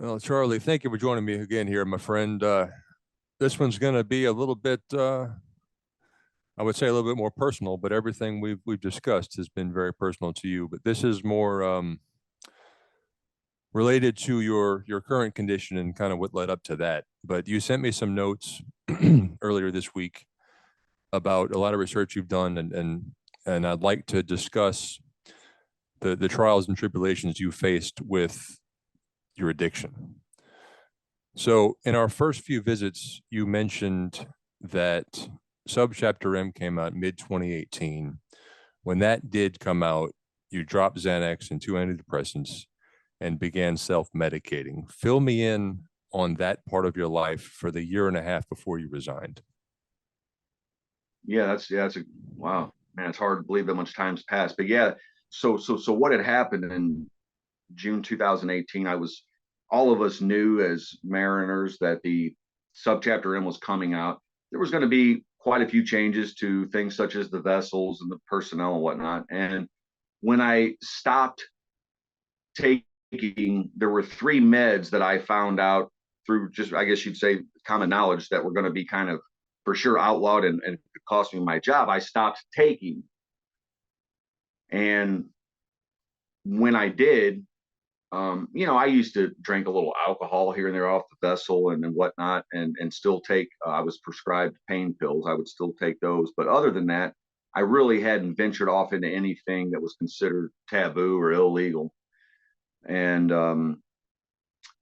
Well, Charlie, thank you for joining me again here, my friend. This one's going to be a little bit, I would say, a little bit more personal, but everything we've discussed has been very personal to you. But this is more related to your current condition and kind of what led up to that. But you sent me some notes earlier this week about a lot of research you've done, and I'd like to discuss the trials and tribulations you faced with your addiction. So, in our first few visits, you mentioned that Subchapter M came out mid 2018. When that did come out, you dropped Xanax and two antidepressants and began self medicating. Fill me in on that part of your life for the year and a half before you resigned. That's a wow, man. It's hard to believe that much time's passed, but yeah. So what had happened in June 2018? All of us knew as mariners that the subchapter M was coming out. There was going to be quite a few changes to things such as the vessels and the personnel and whatnot. And when I stopped taking, there were three meds that I found out through just, I guess you'd say, common knowledge that were going to be kind of for sure outlawed and cost me my job. I stopped taking. And when I did, I used to drink a little alcohol here and there off the vessel and whatnot, and still take. I was prescribed pain pills. I would still take those, but other than that, I really hadn't ventured off into anything that was considered taboo or illegal. And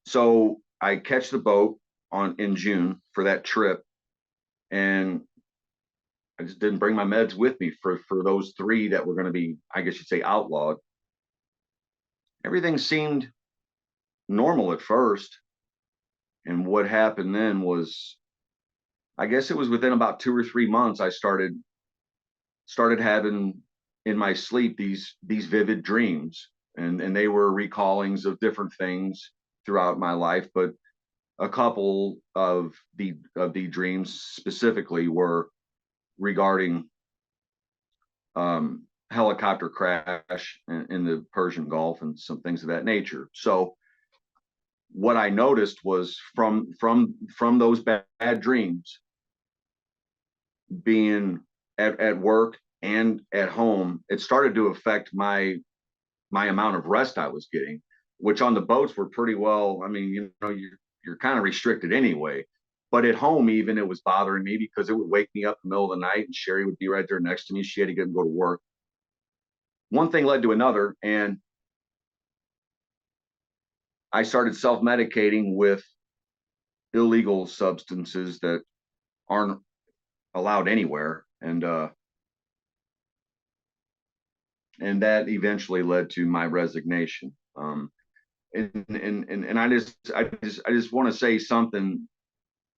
so I catch the boat in June for that trip, and I just didn't bring my meds with me for those three that were going to be, I guess you'd say, outlawed. Everything seemed normal at first. And what happened then was, I guess it was within about 2 or 3 months, I started having in my sleep these vivid dreams, and they were recallings of different things throughout my life, but a couple of the dreams specifically were regarding helicopter crash in the Persian Gulf and some things of that nature. So what I noticed was from those bad dreams, being at work and at home, it started to affect my amount of rest I was getting, which on the boats were pretty well. I mean, you're kind of restricted anyway. But at home, even, it was bothering me because it would wake me up in the middle of the night, and Sherry would be right there next to me. She had to get and go to work. One thing led to another, and I started self-medicating with illegal substances that aren't allowed anywhere, and that eventually led to my resignation. And I just want to say something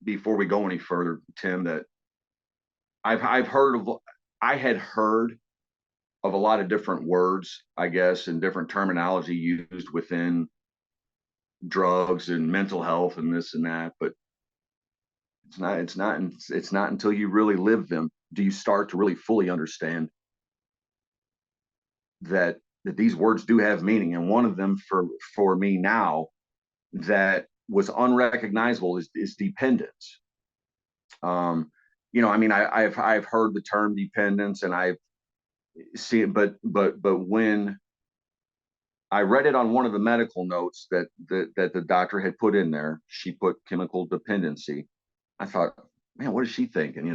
before we go any further, Tim. That I had heard of a lot of different words, I guess, and different terminology used within drugs and mental health and this and that, but it's not until you really live them do you start to really fully understand that these words do have meaning. And one of them for me now that was unrecognizable is dependence. I mean, I've heard the term dependence, and I've seen it, but when I read it on one of the medical notes that the doctor had put in there, she put chemical dependency. I thought, man, what is she thinking?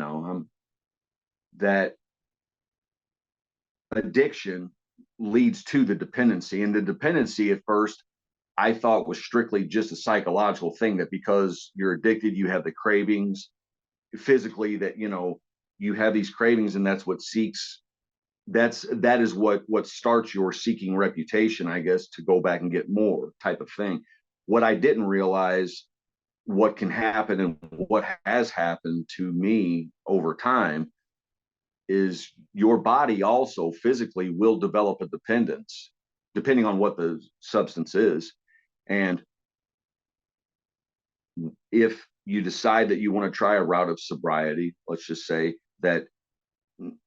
That addiction leads to the dependency, and the dependency at first I thought was strictly just a psychological thing, that because you're addicted, you have the cravings physically, that you have these cravings, and that is what starts your seeking reputation, I guess, to go back and get more type of thing. What I didn't realize, what can happen and what has happened to me over time, is your body also physically will develop a dependence depending on what the substance is. And if you decide that you want to try a route of sobriety, let's just say that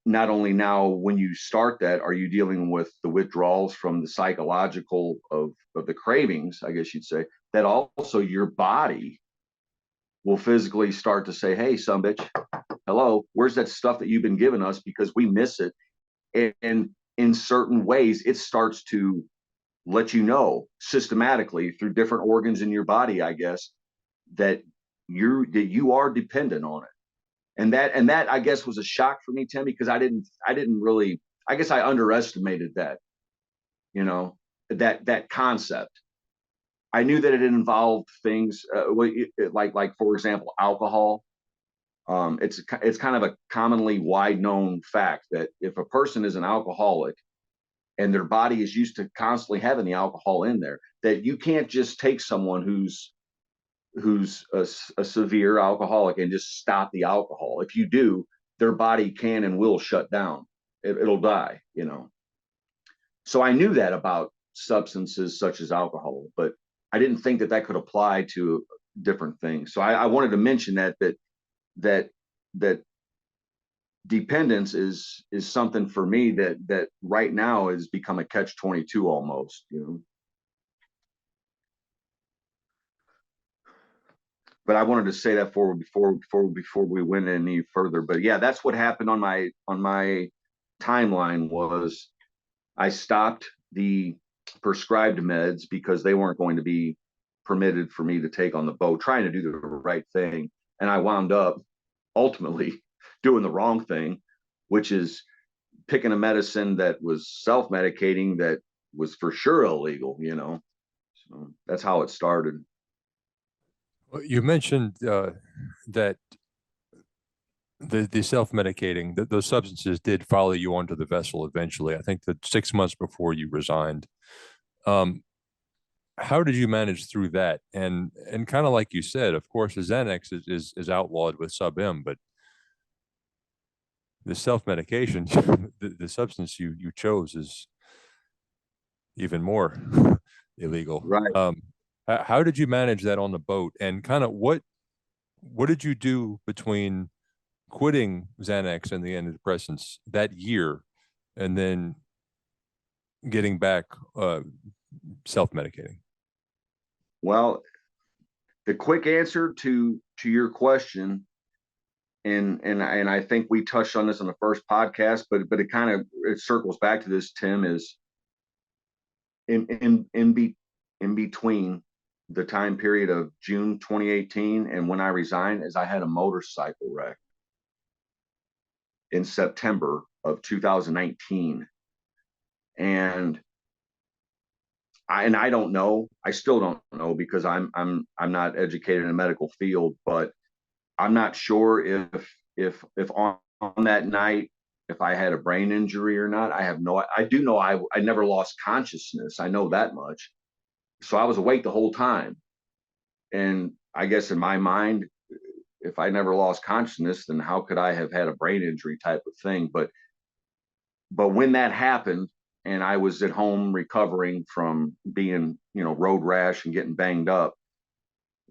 not only now when you start that are you dealing with the withdrawals from the psychological of the cravings, I guess you'd say, that also your body will physically start to say, hey, some bitch, hello, where's that stuff that you've been giving us? Because we miss it. And in certain ways, it starts to let you know systematically through different organs in your body, I guess, that you are dependent on it. And that I guess was a shock for me, Tim, because I didn't really, I guess I underestimated that, you know, that concept. I knew that it involved things like for example, alcohol. It's kind of a commonly wide known fact that if a person is an alcoholic and their body is used to constantly having the alcohol in there, that you can't just take someone who's a severe alcoholic and just stop the alcohol. If you do, their body can and will shut down. It'll die, you know. So I knew that about substances such as alcohol, but I didn't think that that could apply to different things. So I wanted to mention that that dependence is something for me that right now has become a catch-22 almost, you know. But I wanted to say that before we went any further. But yeah, that's what happened on my timeline was I stopped the prescribed meds because they weren't going to be permitted for me to take on the boat, trying to do the right thing. And I wound up ultimately doing the wrong thing, which is picking a medicine that was self-medicating that was for sure illegal, you know. So that's how it started. Well, you mentioned that the self-medicating, those substances did follow you onto the vessel eventually. I think that 6 months before you resigned. Um, how did you manage through that? And kind of like you said, of course, the Xanax is outlawed with sub M, but the self-medication, the substance you chose is even more illegal. Right. How did you manage that on the boat? And kind of what did you do between quitting Xanax and the antidepressants that year, and then getting back self-medicating? Well, the quick answer to your question, and I think we touched on this on the first podcast, but it kind of it circles back to this, Tim, is in between the time period of June 2018 and when I resigned is I had a motorcycle wreck in September of 2019. And I don't know. I still don't know because I'm not educated in the medical field, but I'm not sure if on that night if I had a brain injury or not. I have no. I do know I never lost consciousness. I know that much. So I was awake the whole time, and I guess in my mind, if I never lost consciousness, then how could I have had a brain injury type of thing? But when that happened, and I was at home recovering from being, you know, road rash and getting banged up,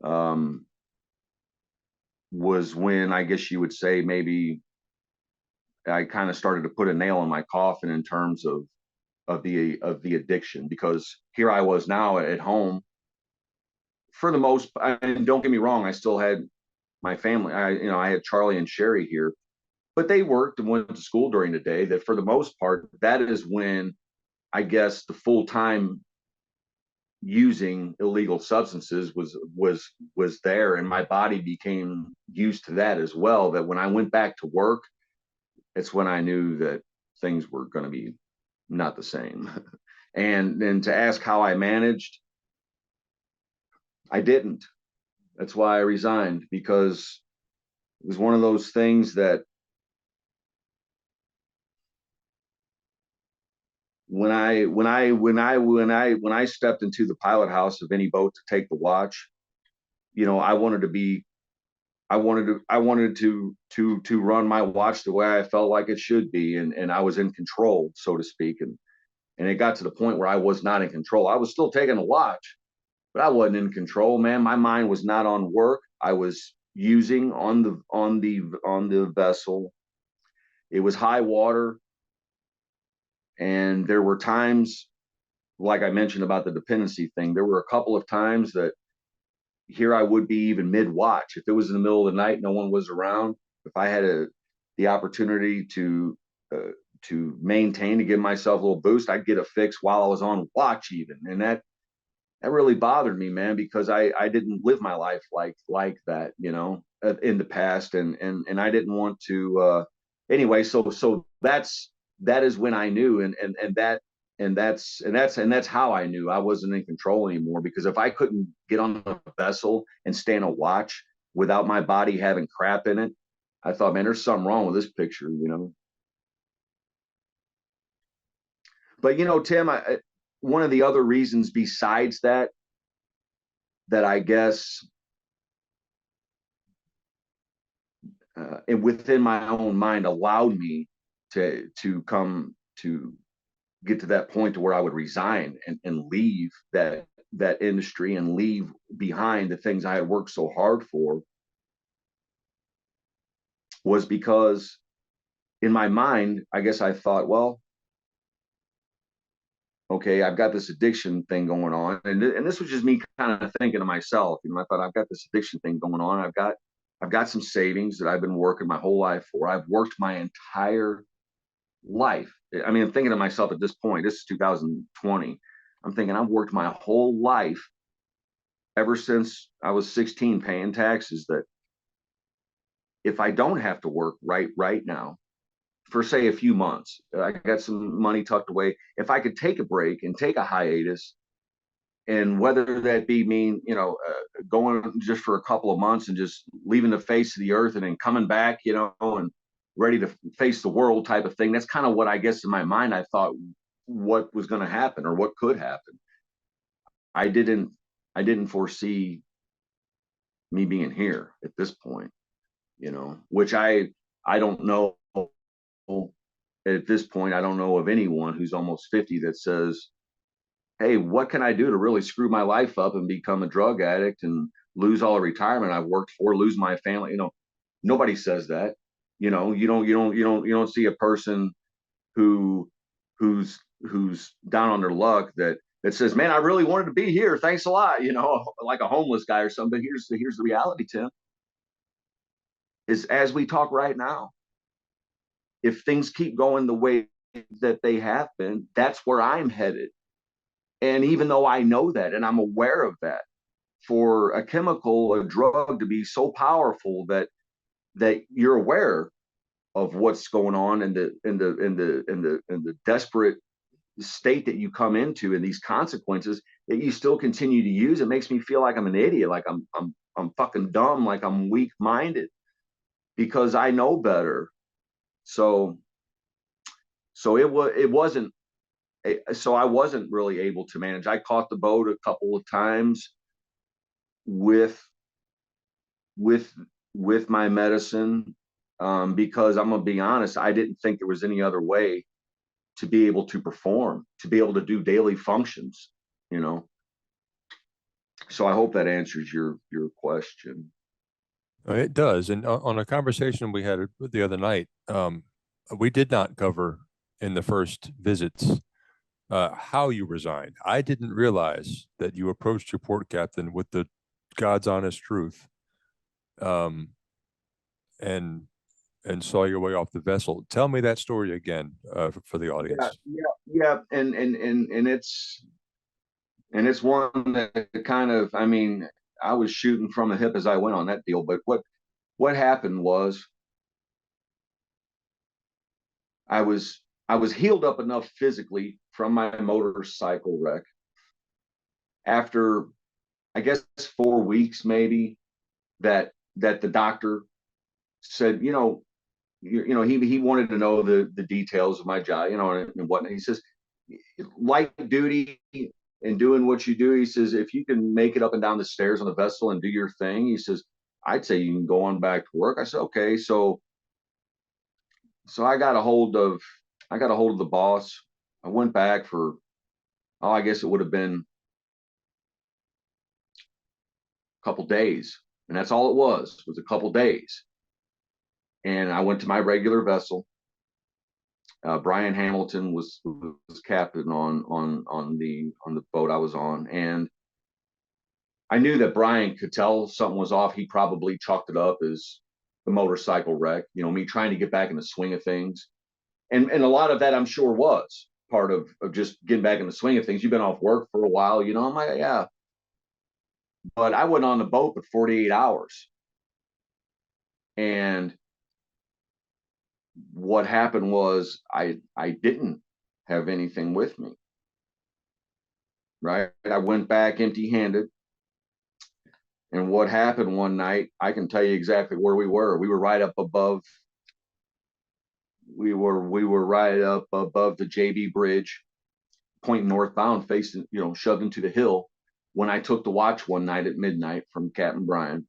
um, was when I guess you would say maybe I kind of started to put a nail in my coffin in terms of the addiction, because here I was now at home for the most. And don't get me wrong, I still had my family. I had Charlie and Sherry here, but they worked and went to school during the day. That for the most part, that is when I guess the full time using illegal substances was there, and my body became used to that as well. That when I went back to work, it's when I knew that things were going to be not the same. And to ask how I managed, I didn't. That's why I resigned, because it was one of those things that when I stepped into the pilot house of any boat to take the watch, you know, I wanted to run my watch the way I felt like it should be, and I was in control, so to speak. And it got to the point where I was not in control. I was still taking a watch, but I wasn't in control, man. My mind was not on work. I was using on the vessel. It was high water, and there were times, like I mentioned about the dependency thing, there were a couple of times that here I would be even mid-watch. If it was in the middle of the night, no one was around. If I had the opportunity to maintain, to give myself a little boost, I'd get a fix while I was on watch even. And that really bothered me, man, because I didn't live my life like that, you know, in the past, and I didn't want to. Anyway, so that is when I knew, and that's how I knew I wasn't in control anymore. Because if I couldn't get on the vessel and stay in a watch without my body having crap in it, I thought, man, there's something wrong with this picture, you know. But Tim, one of the other reasons besides that I guess and within my own mind allowed me to come to get to that point to where I would resign and leave that industry and leave behind the things I had worked so hard for, was because in my mind, I guess I thought, well, okay, I've got this addiction thing going on, and this was just me kind of thinking to myself. I thought, I've got this addiction thing going on. I've got some savings that I've been working my whole life for. I've worked my entire life. I mean, I'm thinking to myself at this point, this is 2020. I'm thinking I've worked my whole life ever since I was 16 paying taxes, that if I don't have to work right now for say a few months, I got some money tucked away. If I could take a break and take a hiatus, and whether that be mean, going just for a couple of months and just leaving the face of the earth and then coming back, and ready to face the world type of thing. That's kind of what I guess in my mind I thought what was going to happen or what could happen. I didn't I didn't foresee me being here at this point, which I don't know at this point. I don't know of anyone who's almost 50 that says, hey, what can I do to really screw my life up and become a drug addict and lose all the retirement I've worked for, lose my family? Nobody says that. You don't see a person who who's down on their luck that says, man, I really wanted to be here. Thanks a lot. Like a homeless guy or something. But here's the reality, Tim, is as we talk right now, if things keep going the way that they have been, that's where I'm headed. And even though I know that and I'm aware of that, for a chemical, a drug to be so powerful that you're aware of what's going on and the desperate state that you come into and these consequences that you still continue to use, it makes me feel like I'm an idiot, like I'm fucking dumb, like I'm weak minded because I know better. So it wasn't so I wasn't really able to manage. I caught the boat a couple of times with with with my medicine, because I'm gonna be honest, I didn't think there was any other way to be able to perform, to be able to do daily functions, you know. So I hope that answers your question. It does. And on a conversation we had the other night, we did not cover in the first visits how you resigned. I didn't realize that you approached your port captain with the God's honest truth, um, and and saw your way off the vessel. Tell me that story again, for the Yeah, audience. yeah, and it's one that kind of, I mean, I was shooting from the hip as I went on that deal. But what happened was I was I was healed up enough physically from my motorcycle wreck after, I guess, 4 weeks maybe, that the doctor said, he wanted to know the details of my job, and whatnot. He says, light duty and doing what you do. He says, if you can make it up and down the stairs on the vessel and do your thing, he says, I'd say you can go on back to work. I said, okay. So I got a hold of the boss. I went back for, oh, I guess it would have been a couple days. And that's all it was a couple days. And I went to my regular vessel. Brian Hamilton was captain on the boat I was on, and I knew that Brian could tell something was off. He probably chalked it up as the motorcycle wreck, me trying to get back in the swing of things. And a lot of that, I'm sure, was part of just getting back in the swing of things. You've been off work for a while, I'm like, yeah. But I went on the boat for 48 hours. And what happened was I didn't have anything with me. Right. I went back empty handed. And what happened one night, I can tell you exactly where we were. We were right up above. We were right up above the JB Bridge, pointing northbound, facing, shoved into the hill. When I took the watch one night at midnight from Captain Brian,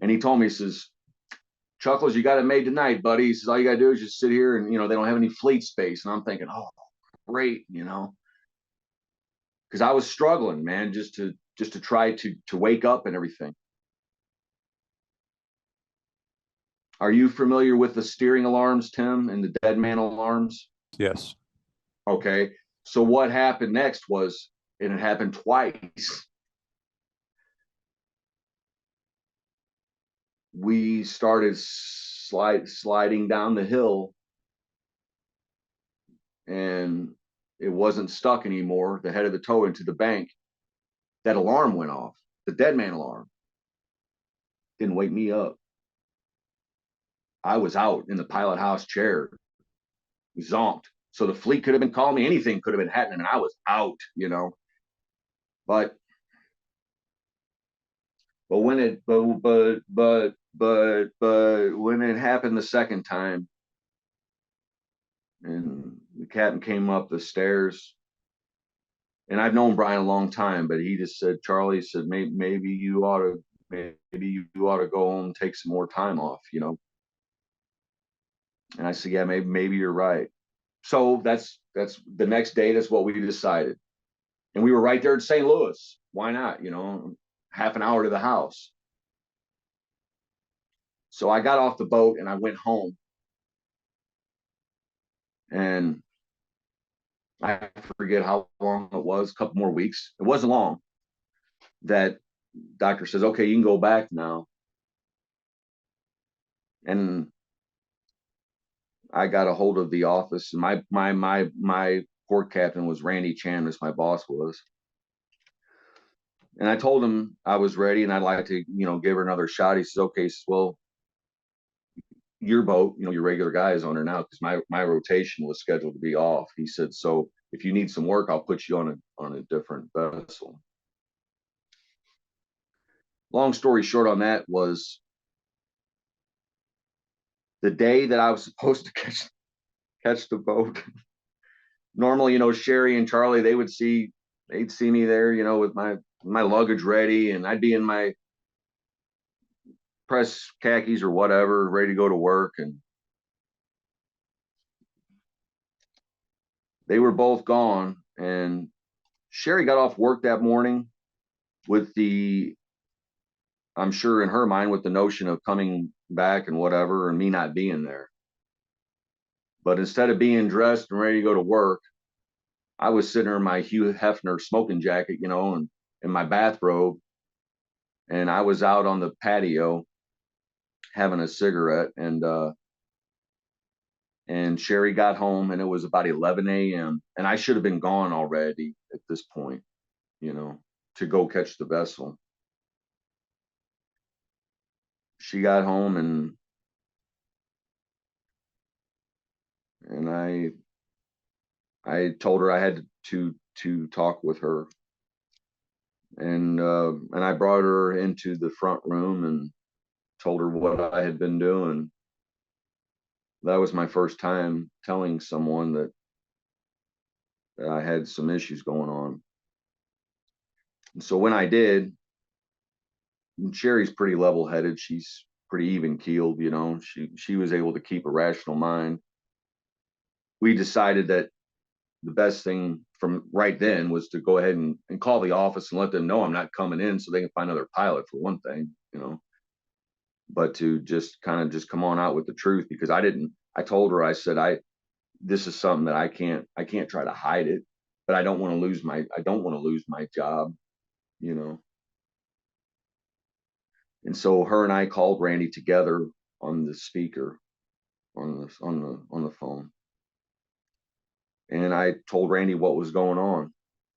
and he told me, he says, "Chuckles, you got it made tonight, buddy." He says, "All you got to do is just sit here, and they don't have any fleet space." And I'm thinking, oh, great, because I was struggling, man, just to try to wake up and everything. Are you familiar with the steering alarms, Tim, and the dead man alarms? Yes. Okay. So what happened next was, and it happened twice, we started sliding down the hill, and it wasn't stuck anymore. The head of the tow into the bank. That alarm went off. The dead man alarm didn't wake me up. I was out in the pilot house chair, zonked. So the fleet could have been calling me. Anything could have been happening, and I was out, But when it when it happened the second time, and the captain came up the stairs, and I've known Brian a long time, but he just said, "Charlie," said, maybe you ought to go home and take some more time off, And I said, "Yeah, maybe you're right." So that's the next day. That's what we decided, and we were right there in St. Louis. Why not? Half an hour to the house. So I got off the boat and I went home, and I forget how long it was, a couple more weeks. It wasn't long. That doctor says, "Okay, you can go back now." And I got a hold of the office, and my port captain was Randy Chandris, my boss was. And I told him I was ready and I'd like to, give her another shot. He says, "Okay." He says, "Well, your boat, your regular guy is on her now, because my rotation was scheduled to be off." He said, "So if you need some work, I'll put you on a different vessel." Long story short on that was, the day that I was supposed to catch the boat. Normally, Sherry and Charlie, they'd see me there, with my luggage ready, and I'd be in my press khakis or whatever, ready to go to work. And they were both gone. And Sherry got off work that morning with I'm sure in her mind, with the notion of coming back and whatever, and me not being there. But instead of being dressed and ready to go to work, I was sitting there in my Hugh Hefner smoking jacket, and in my bathrobe. And I was out on the patio having a cigarette, and Sherry got home, and it was about 11 a.m. and I should have been gone already at this point, to go catch the vessel. She got home, and I told her I had to talk with her, and I brought her into the front room and told her what I had been doing. That was my first time telling someone that I had some issues going on. And so when I did, Sherry's pretty level-headed. She's pretty even-keeled, She was able to keep a rational mind. We decided that the best thing from right then was to go ahead and call the office and let them know I'm not coming in, so they can find another pilot, for one thing, But to just kind of just come on out with the truth, because I told her, I said, this is something that I can't try to hide it, but I don't want to lose my job, And so her and I called Randy together on the speaker on the phone. And I told Randy what was going on.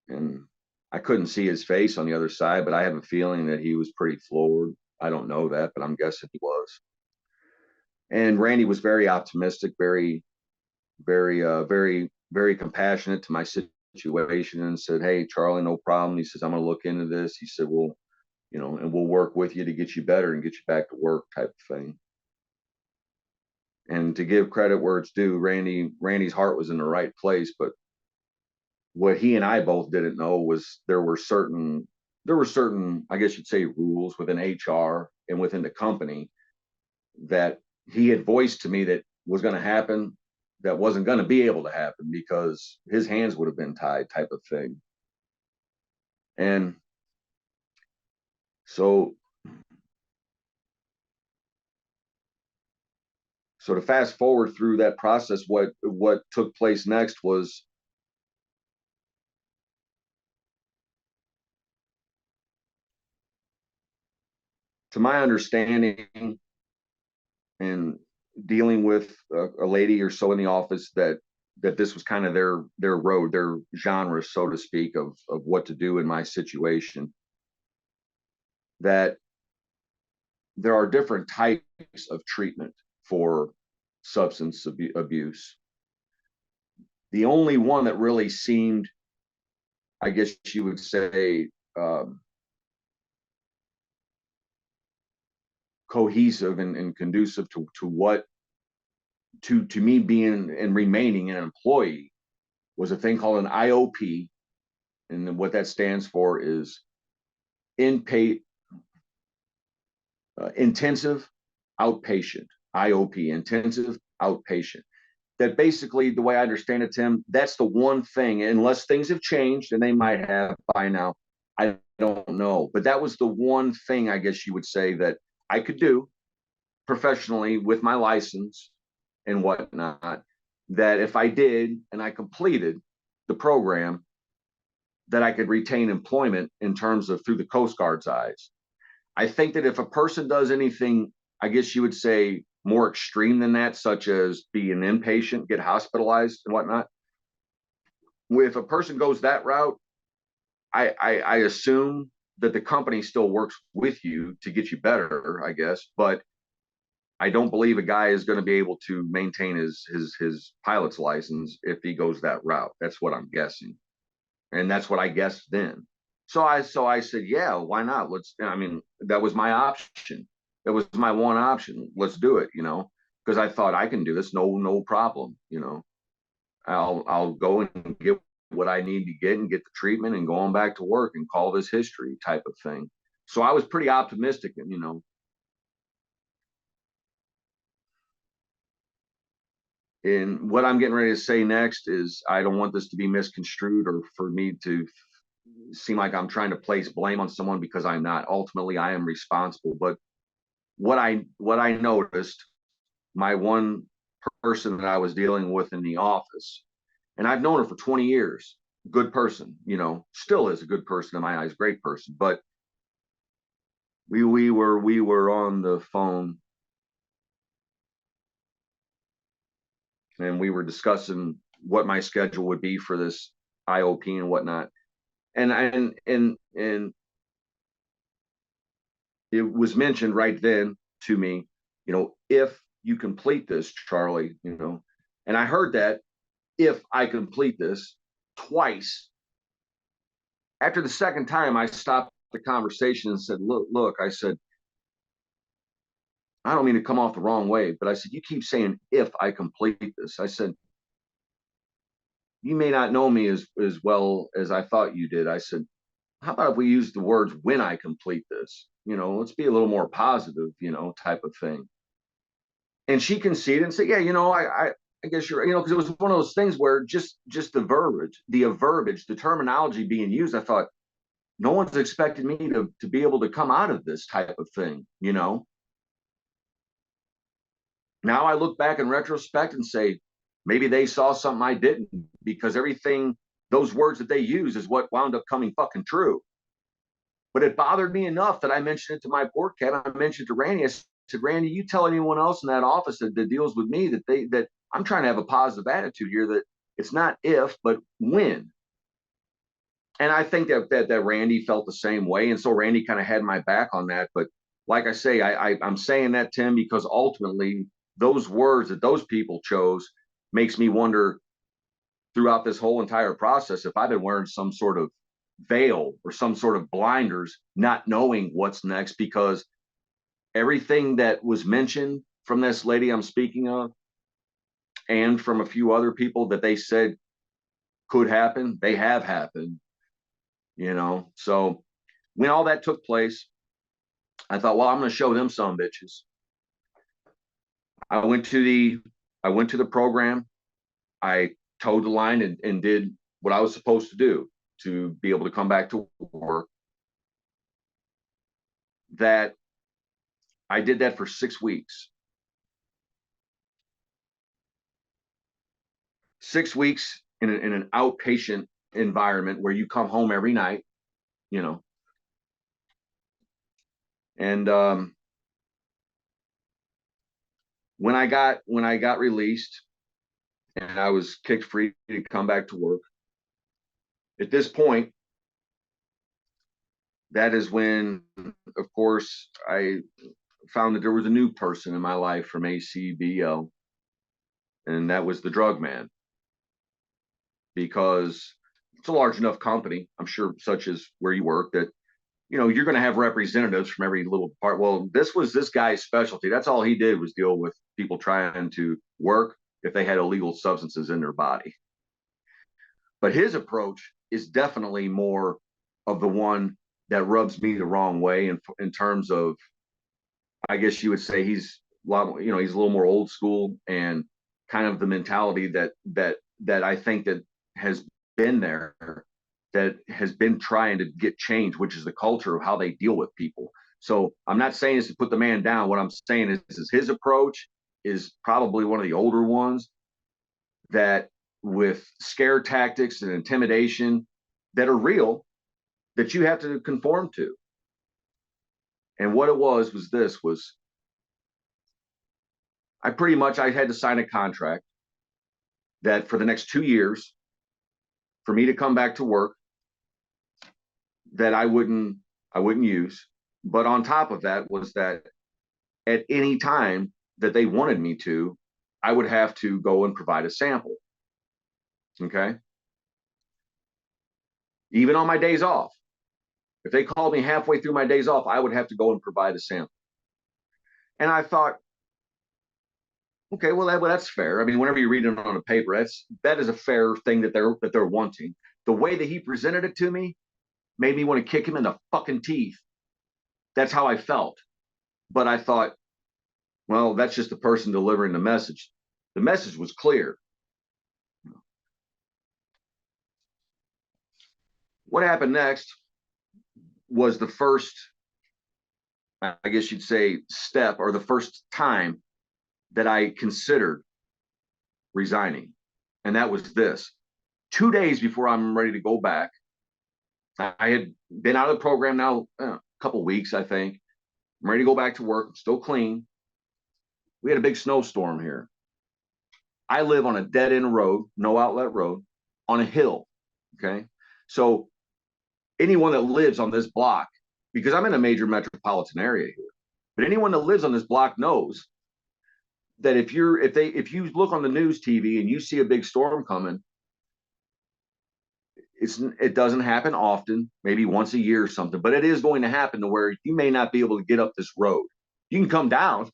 And I couldn't see his face on the other side, but I have a feeling that he was pretty floored. I don't know that, but I'm guessing he was. And Randy was very optimistic, very compassionate to my situation, and said, "Hey, Charlie, no problem." He says, "I'm going to look into this." He said, "Well, and we'll work with you to get you better and get you back to work," type of thing. And to give credit where it's due, Randy's heart was in the right place, but what he and I both didn't know was there were certain, I guess you'd say, rules within HR and within the company that he had voiced to me that was going to happen, that wasn't going to be able to happen because his hands would have been tied, type of thing. And so to fast forward through that process, what took place next was, to my understanding and dealing with a lady or so in the office, that this was kind of their road, their genre, so to speak, of what to do in my situation. That there are different types of treatment for substance abuse. The only one that really seemed, I guess you would say, cohesive and conducive to what to me being and remaining an employee, was a thing called an IOP, and what that stands for is intensive outpatient. IOP, intensive outpatient. That basically, the way I understand it, Tim, that's the one thing, unless things have changed, and they might have by now, I don't know, but that was the one thing, I guess you would say, that I could do professionally with my license and whatnot, that if I did and I completed the program, that I could retain employment in terms of through the Coast Guard's eyes. I think that if a person does anything, I guess you would say, more extreme than that, such as be an inpatient, get hospitalized and whatnot, if a person goes that route, I assume that the company still works with you to get you better, I guess, but I don't believe a guy is going to be able to maintain his pilot's license if he goes that route. That's what I'm guessing, and that's what I guessed then. So I said, yeah, why not? I mean, that was my option. That was my one option. Let's do it, because I thought I can do this, no problem. I'll go and get what I need to get and get the treatment and go on back to work and call this history, type of thing. So I was pretty optimistic, and what I'm getting ready to say next is, I don't want this to be misconstrued or for me to seem like I'm trying to place blame on someone, because I'm not. Ultimately, I am responsible. But what I noticed, my one person that I was dealing with in the office, and I've known her for 20 years, good person, still is a good person in my eyes, great person. But we were on the phone, and we were discussing what my schedule would be for this IOP and whatnot. And it was mentioned right then to me, if you complete this, Charlie, and I heard that, if I complete this, twice. After the second time, I stopped the conversation and said, look, I said, I don't mean to come off the wrong way, but I said, you keep saying, if I complete this. I said, you may not know me as well as I thought you did. I said, how about if we use the words, when I complete this? Let's be a little more positive, type of thing. And she conceded and said, yeah, I guess you're, because it was one of those things where just the verbiage, the terminology being used, I thought, no one's expected me to be able to come out of this type of thing. Now I look back in retrospect and say, maybe they saw something I didn't, because everything, those words that they use is what wound up coming fucking true. But it bothered me enough that I mentioned it to my board captain. I mentioned it to Randy. I said, Randy, you tell anyone else in that office that deals with me that I'm trying to have a positive attitude here, that it's not if, but when. And I think that Randy felt the same way. And so Randy kind of had my back on that. But like I say, I'm saying that, Tim, because ultimately those words that those people chose makes me wonder throughout this whole entire process if I've been wearing some sort of veil or some sort of blinders, not knowing what's next, because everything that was mentioned from this lady I'm speaking of and from a few other people that they said could happen, they have happened, So when all that took place, I thought, well, I'm going to show them some bitches. I went to the program. I towed the line and did what I was supposed to do to be able to come back to work. That I did that for 6 weeks. 6 weeks in an outpatient environment where you come home every night, and when I got released and I was kicked free to come back to work, at this point, that is when, of course, I found that there was a new person in my life from ACBO, and that was the drug man. Because it's a large enough company, I'm sure, such as where you work, that you're going to have representatives from every little part. Well, this was this guy's specialty. That's all he did was deal with people trying to work if they had illegal substances in their body. But his approach is definitely more of the one that rubs me the wrong way in terms of, I guess you would say he's a lot, he's a little more old school, and kind of the mentality that I think that has been there, that has been trying to get change, which is the culture of how they deal with people. So I'm not saying this to put the man down. What I'm saying is his approach is probably one of the older ones, that with scare tactics and intimidation that are real, that you have to conform to. And what it was this was, I had to sign a contract that for the next 2 years, for me to come back to work, that I wouldn't use. But on top of that was that at any time that they wanted me to, I would have to go and provide a sample. Okay. Even on my days off, if they called me halfway through my days off, I would have to go and provide a sample. And I thought, okay, well, that's fair. I mean, whenever you read it on a paper, that is a fair thing that they're wanting. The way that he presented it to me made me want to kick him in the fucking teeth. That's how I felt. But I thought, well, that's just the person delivering the message. The message was clear. What happened next was the first, I guess you'd say, step, or the first time that I considered resigning. And that was this. 2 days before I'm ready to go back, I had been out of the program now a couple of weeks, I think. I'm ready to go back to work. I'm still clean. We had a big snowstorm here. I live on a dead end road, no outlet road, on a hill. Okay. So anyone that lives on this block, because I'm in a major metropolitan area here, but anyone that lives on this block knows that if you look on the news TV and you see a big storm coming, it doesn't happen often, maybe once a year or something, but it is going to happen to where you may not be able to get up this road. You can come down.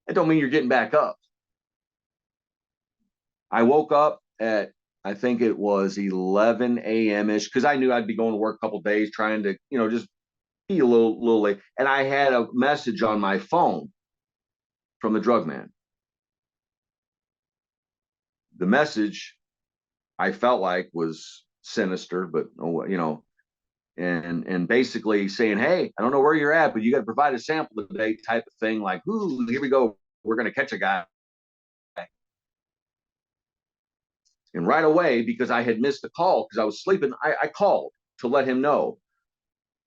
That don't mean you're getting back up. I woke up at, I think it was 11 a.m. ish, because I knew I'd be going to work a couple days, trying to, just be a little late. And I had a message on my phone from the drug man. The message, I felt like, was sinister, but and basically saying, hey, I don't know where you're at, but you got to provide a sample today, type of thing. Like, ooh, here we go. We're going to catch a guy. And right away, because I had missed the call because I was sleeping, I called to let him know.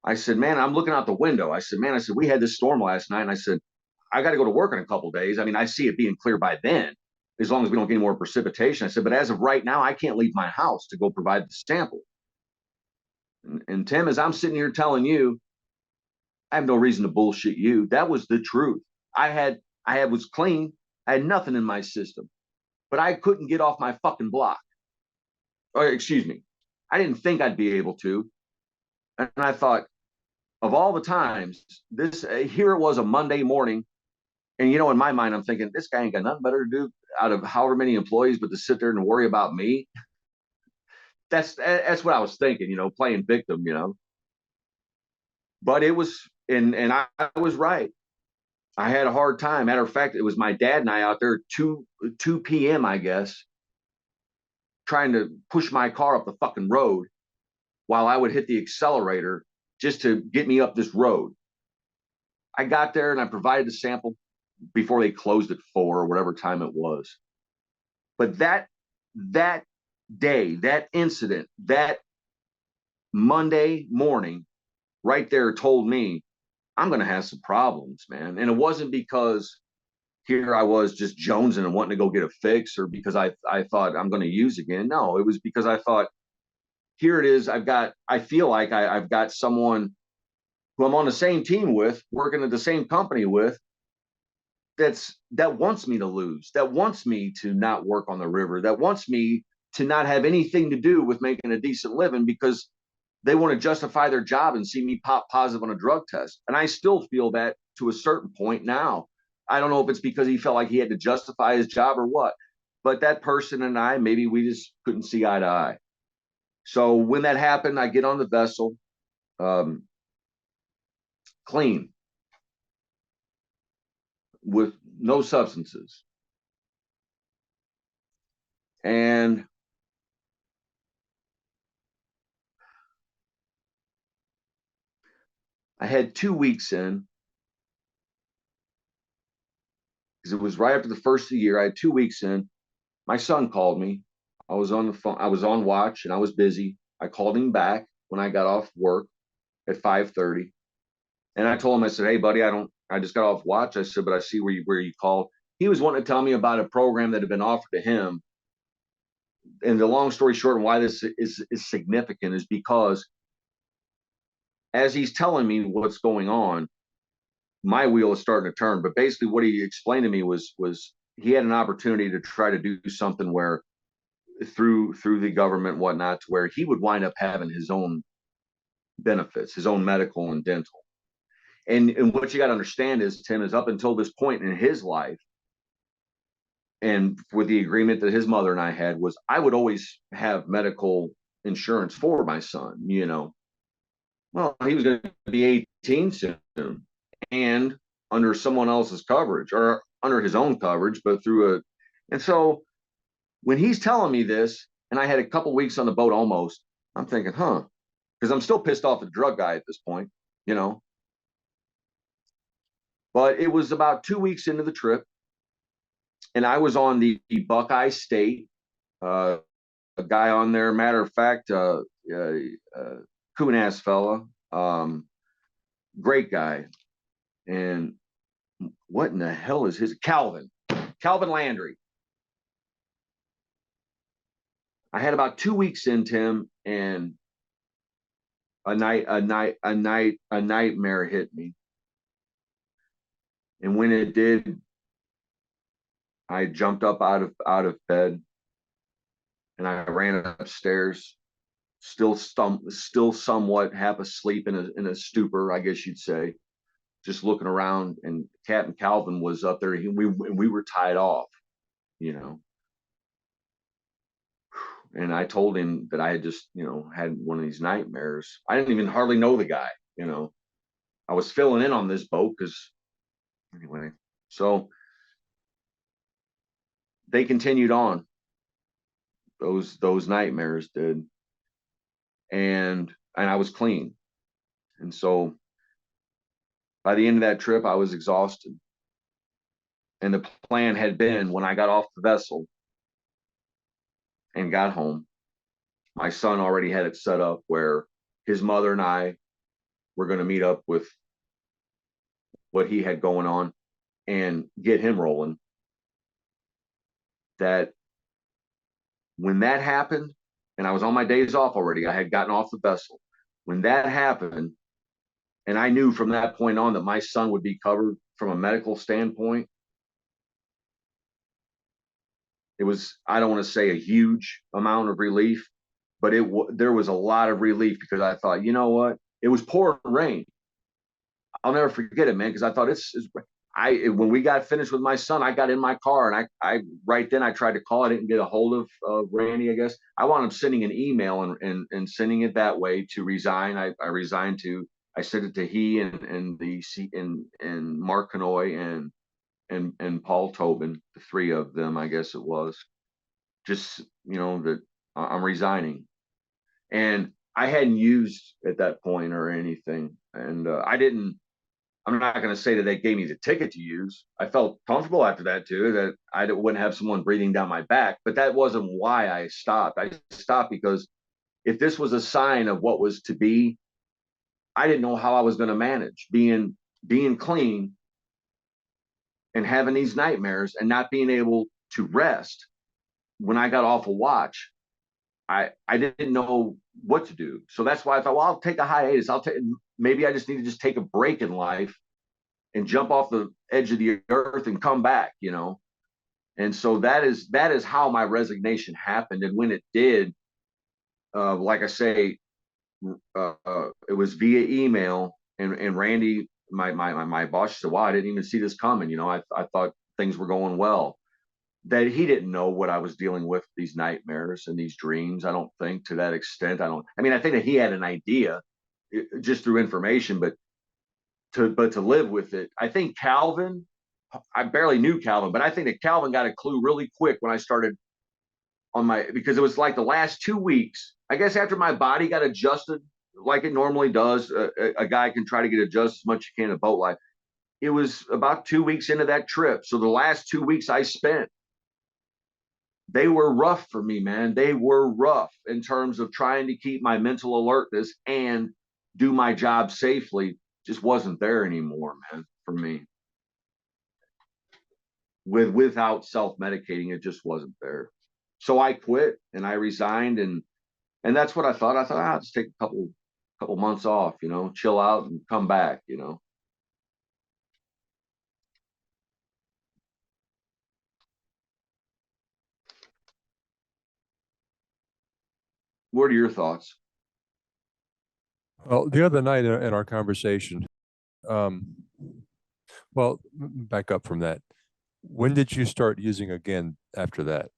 I said, man, I'm looking out the window. I said, man, I said, we had this storm last night. And I said, I got to go to work in a couple of days. I mean, I see it being clear by then, as long as we don't get any more precipitation. I said, but as of right now, I can't leave my house to go provide the sample. And Tim, as I'm sitting here telling you, I have no reason to bullshit you. That was the truth. I was clean. I had nothing in my system, but I couldn't get off my fucking block. Or, excuse me. I didn't think I'd be able to. And I thought, of all the times, this here it was a Monday morning. And, you know, in my mind, I'm thinking, this guy ain't got nothing better to do out of however many employees, but to sit there and worry about me. That's what I was thinking, you know, playing victim, you know. But it was, and I was right. I had a hard time. Matter of fact, it was my dad and I out there 2 p.m., I guess, trying to push my car up the fucking road while I would hit the accelerator just to get me up this road. I got there and I provided the sample before they closed at 4 or whatever time it was. But that day, that incident, that Monday morning right there told me I'm going to have some problems, man. And it wasn't because here I was just jonesing and wanting to go get a fix, or because I thought I'm going to use again. No, it was because I thought, here it is. I feel like I've got someone who I'm on the same team with, working at the same company with, that wants me to lose, that wants me to not work on the river, that wants me to not have anything to do with making a decent living, because they want to justify their job and see me pop positive on a drug test. And I still feel that to a certain point now. I don't know if it's because he felt like he had to justify his job or what, but that person and I, maybe we just couldn't see eye to eye. So when that happened, I get on the vessel, clean, with no substances. And I had 2 weeks in, because it was right after the first of the year. I had 2 weeks in. My son called me. I was on the phone. I was on watch and I was busy. I called him back when I got off work at 5:30. And I told him, I said, hey, buddy, I just got off watch. I said, but I see where you called. He was wanting to tell me about a program that had been offered to him. And the long story short, and why this is significant, is because as he's telling me what's going on, my wheel is starting to turn. But basically what he explained to me was he had an opportunity to try to do something where through the government and whatnot, to where he would wind up having his own benefits, his own medical and dental. And what you got to understand is, Tim, is up until this point in his life, and with the agreement that his mother and I had, was I would always have medical insurance for my son, you know. Well, he was going to be 18 soon, and under someone else's coverage, or under his own coverage, but through a, and so when he's telling me this, and I had a couple weeks on the boat almost, I'm thinking, huh, because I'm still pissed off at the drug guy at this point, you know. But it was about 2 weeks into the trip, and I was on the Buckeye State. A guy on there, matter of fact, coon ass fella, great guy. And what in the hell is his Calvin Landry? I had about 2 weeks in, Tim, and a nightmare hit me. And when it did, I jumped up out of bed and I ran upstairs, still somewhat half asleep in a stupor, I guess you'd say, just looking around. And Captain Calvin was up there. We were tied off, you know. And I told him that I had just, you know, had one of these nightmares. I didn't even hardly know the guy, you know. I was filling in on this boat because, anyway. So they continued on. Those nightmares did, and I was clean. And so by the end of that trip, I was exhausted. And the plan had been, when I got off the vessel and got home, my son already had it set up where his mother and I were going to meet up with what he had going on and get him rolling. That when that happened, and I was on my days off already, I had gotten off the vessel. When that happened, and I knew from that point on that my son would be covered from a medical standpoint, it was, I don't want to say a huge amount of relief, but there was a lot of relief, because I thought, you know what? It was pouring rain. I'll never forget it, man, because I thought when we got finished with my son, I got in my car, and I right then I tried to call. I didn't get a hold of Randy, I guess. I wound up sending an email and sending it that way to resign. I resigned to, I sent it to he and Mark Canoy and Paul Tobin, the three of them, I guess it was. Just, that I'm resigning. And I hadn't used at that point or anything. And I'm not going to say that they gave me the ticket to use. I felt comfortable after that too, that I wouldn't have someone breathing down my back, but that wasn't why I stopped. I stopped because if this was a sign of what was to be, I didn't know how I was going to manage being clean and having these nightmares and not being able to rest. When I got off a watch, I didn't know what to do. So that's why I thought, well, I'll take a hiatus. Maybe I just need to just take a break in life and jump off the edge of the earth and come back, And so that is how my resignation happened. And when it did, like I say, it was via email, and Randy, my boss, said, "Wow, I didn't even see this coming." I thought things were going well. That he didn't know what I was dealing with, these nightmares and these dreams. I don't think to that extent. I mean, I think that he had an idea just through information, but to live with it. I think Calvin, I barely knew Calvin, but I think that Calvin got a clue really quick when I started because it was like the last 2 weeks, I guess, after my body got adjusted like it normally does. A guy can try to get adjusted as much as you can in boat life. It was about 2 weeks into that trip. So the last 2 weeks I spent, they were rough for me, man. They were rough in terms of trying to keep my mental alertness and do my job safely. Just wasn't there anymore, man, for me. Without self-medicating, it just wasn't there. So I quit and I resigned, and that's what I thought. I thought, I'll just take a couple months off, chill out and come back. What are your thoughts? Well, the other night in our conversation, um, well, back up from that. When did you start using again after that?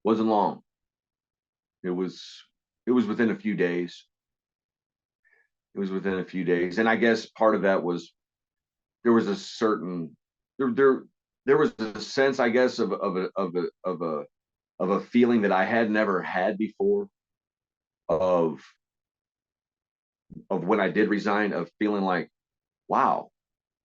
Wasn't long. It was within a few days. It was within a few days, and I guess part of that was there was a certain there was a sense, I guess, of a feeling that I had never had before, of when I did resign, of feeling like, wow.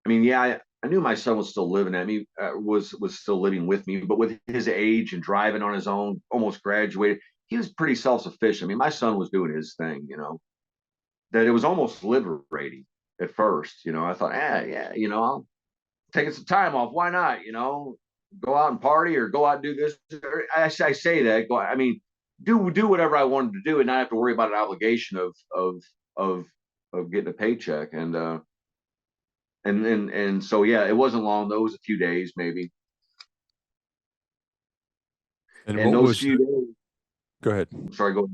I mean, yeah, I knew my son was still living at me, was still living with me, but with his age and driving on his own, almost graduated, he was pretty self-sufficient. I mean, my son was doing his thing, that it was almost liberating at first. I thought, yeah, I'm taking some time off. Why not? Go out and party or go out and do this. I say that. I mean, do whatever I wanted to do and not have to worry about an obligation of getting a paycheck. And so yeah, it wasn't long though. It was a few days maybe. And And what those was, few days, go ahead. sorry, go.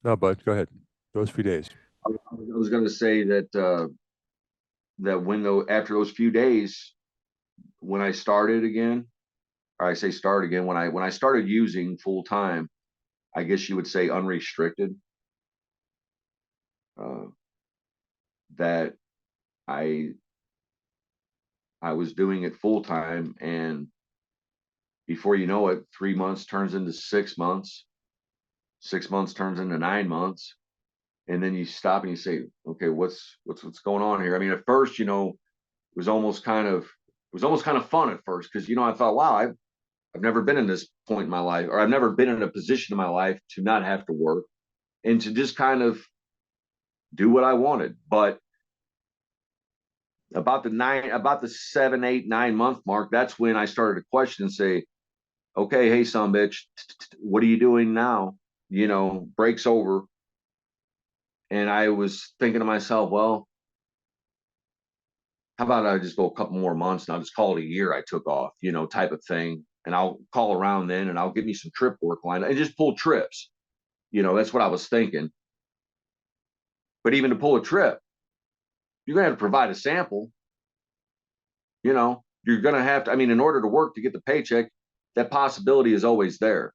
No, bud, go ahead. Those few days. I was going to say that after those few days, when I started again, or I say start again, when I started using full time, I guess you would say unrestricted, uh, that I was doing it full time, and before you know it, 3 months turns into 6 months, 6 months turns into 9 months, and then you stop and you say, okay, what's going on here? I mean, at first, it was almost kind of fun at first, because I thought, wow, I've never been in this point in my life, or I've never been in a position in my life to not have to work and to just kind of do what I wanted. But about the 7, 8, 9 month mark, that's when I started to question and say, okay, hey, son, bitch, what are you doing now? Break's over. And I was thinking to myself, well, how about I just go a couple more months and I'll just call it a year I took off, type of thing. And I'll call around then and I'll get me some trip work lined up and just pull trips. That's what I was thinking. But even to pull a trip, you're going to have to provide a sample. You're going to have to, I mean, in order to work to get the paycheck, that possibility is always there.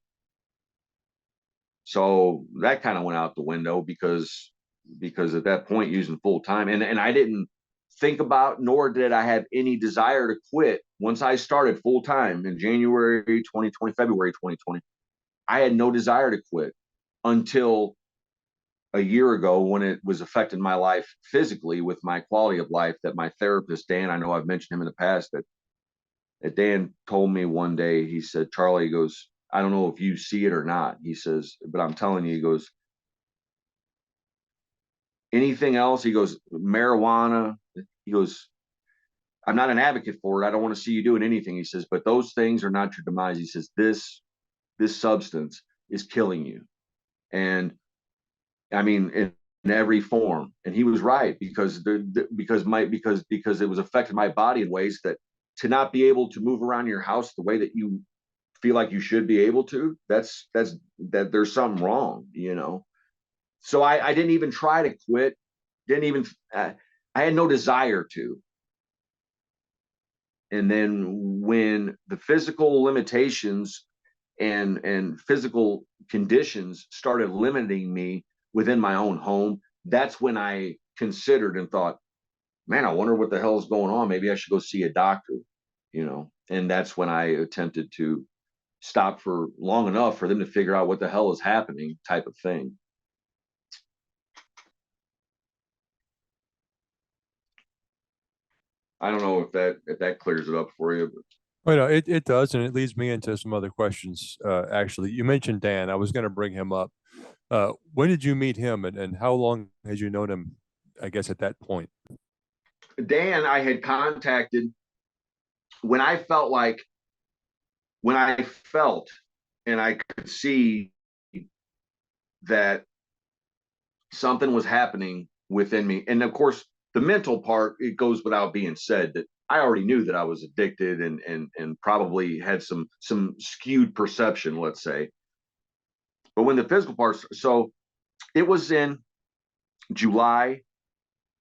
So that kind of went out the window because at that point using full time and I didn't think about nor did I have any desire to quit once I started full time in January 2020, February 2020. I had no desire to quit until a year ago when it was affecting my life physically with my quality of life that my therapist, Dan, I know I've mentioned him in the past, that Dan told me one day, he said, Charlie, he goes, I don't know if you see it or not. He says, but I'm telling you, he goes, anything else? He goes, marijuana. He goes, I'm not an advocate for it. I don't want to see you doing anything. He says, but those things are not your demise. He says, this substance is killing you. And I mean, in every form. And he was right because it was affecting my body in ways that to not be able to move around your house the way that you feel like you should be able to, that there's something wrong, So I didn't even try to quit. Didn't even, I had no desire to. And then when the physical limitations and physical conditions started limiting me within my own home, that's when I considered and thought, man, I wonder what the hell is going on. Maybe I should go see a doctor, and that's when I attempted to stop for long enough for them to figure out what the hell is happening, type of thing. I don't know if that clears it up for you. But Well, no, it does, and it leads me into some other questions. Actually, you mentioned Dan. I was going to bring him up. When did you meet him, and how long had you known him? I guess at that point. Dan, I had contacted when I felt and I could see that something was happening within me. And of course, the mental part, it goes without being said that I already knew that I was addicted and probably had some skewed perception, let's say. But when the physical parts, so it was in July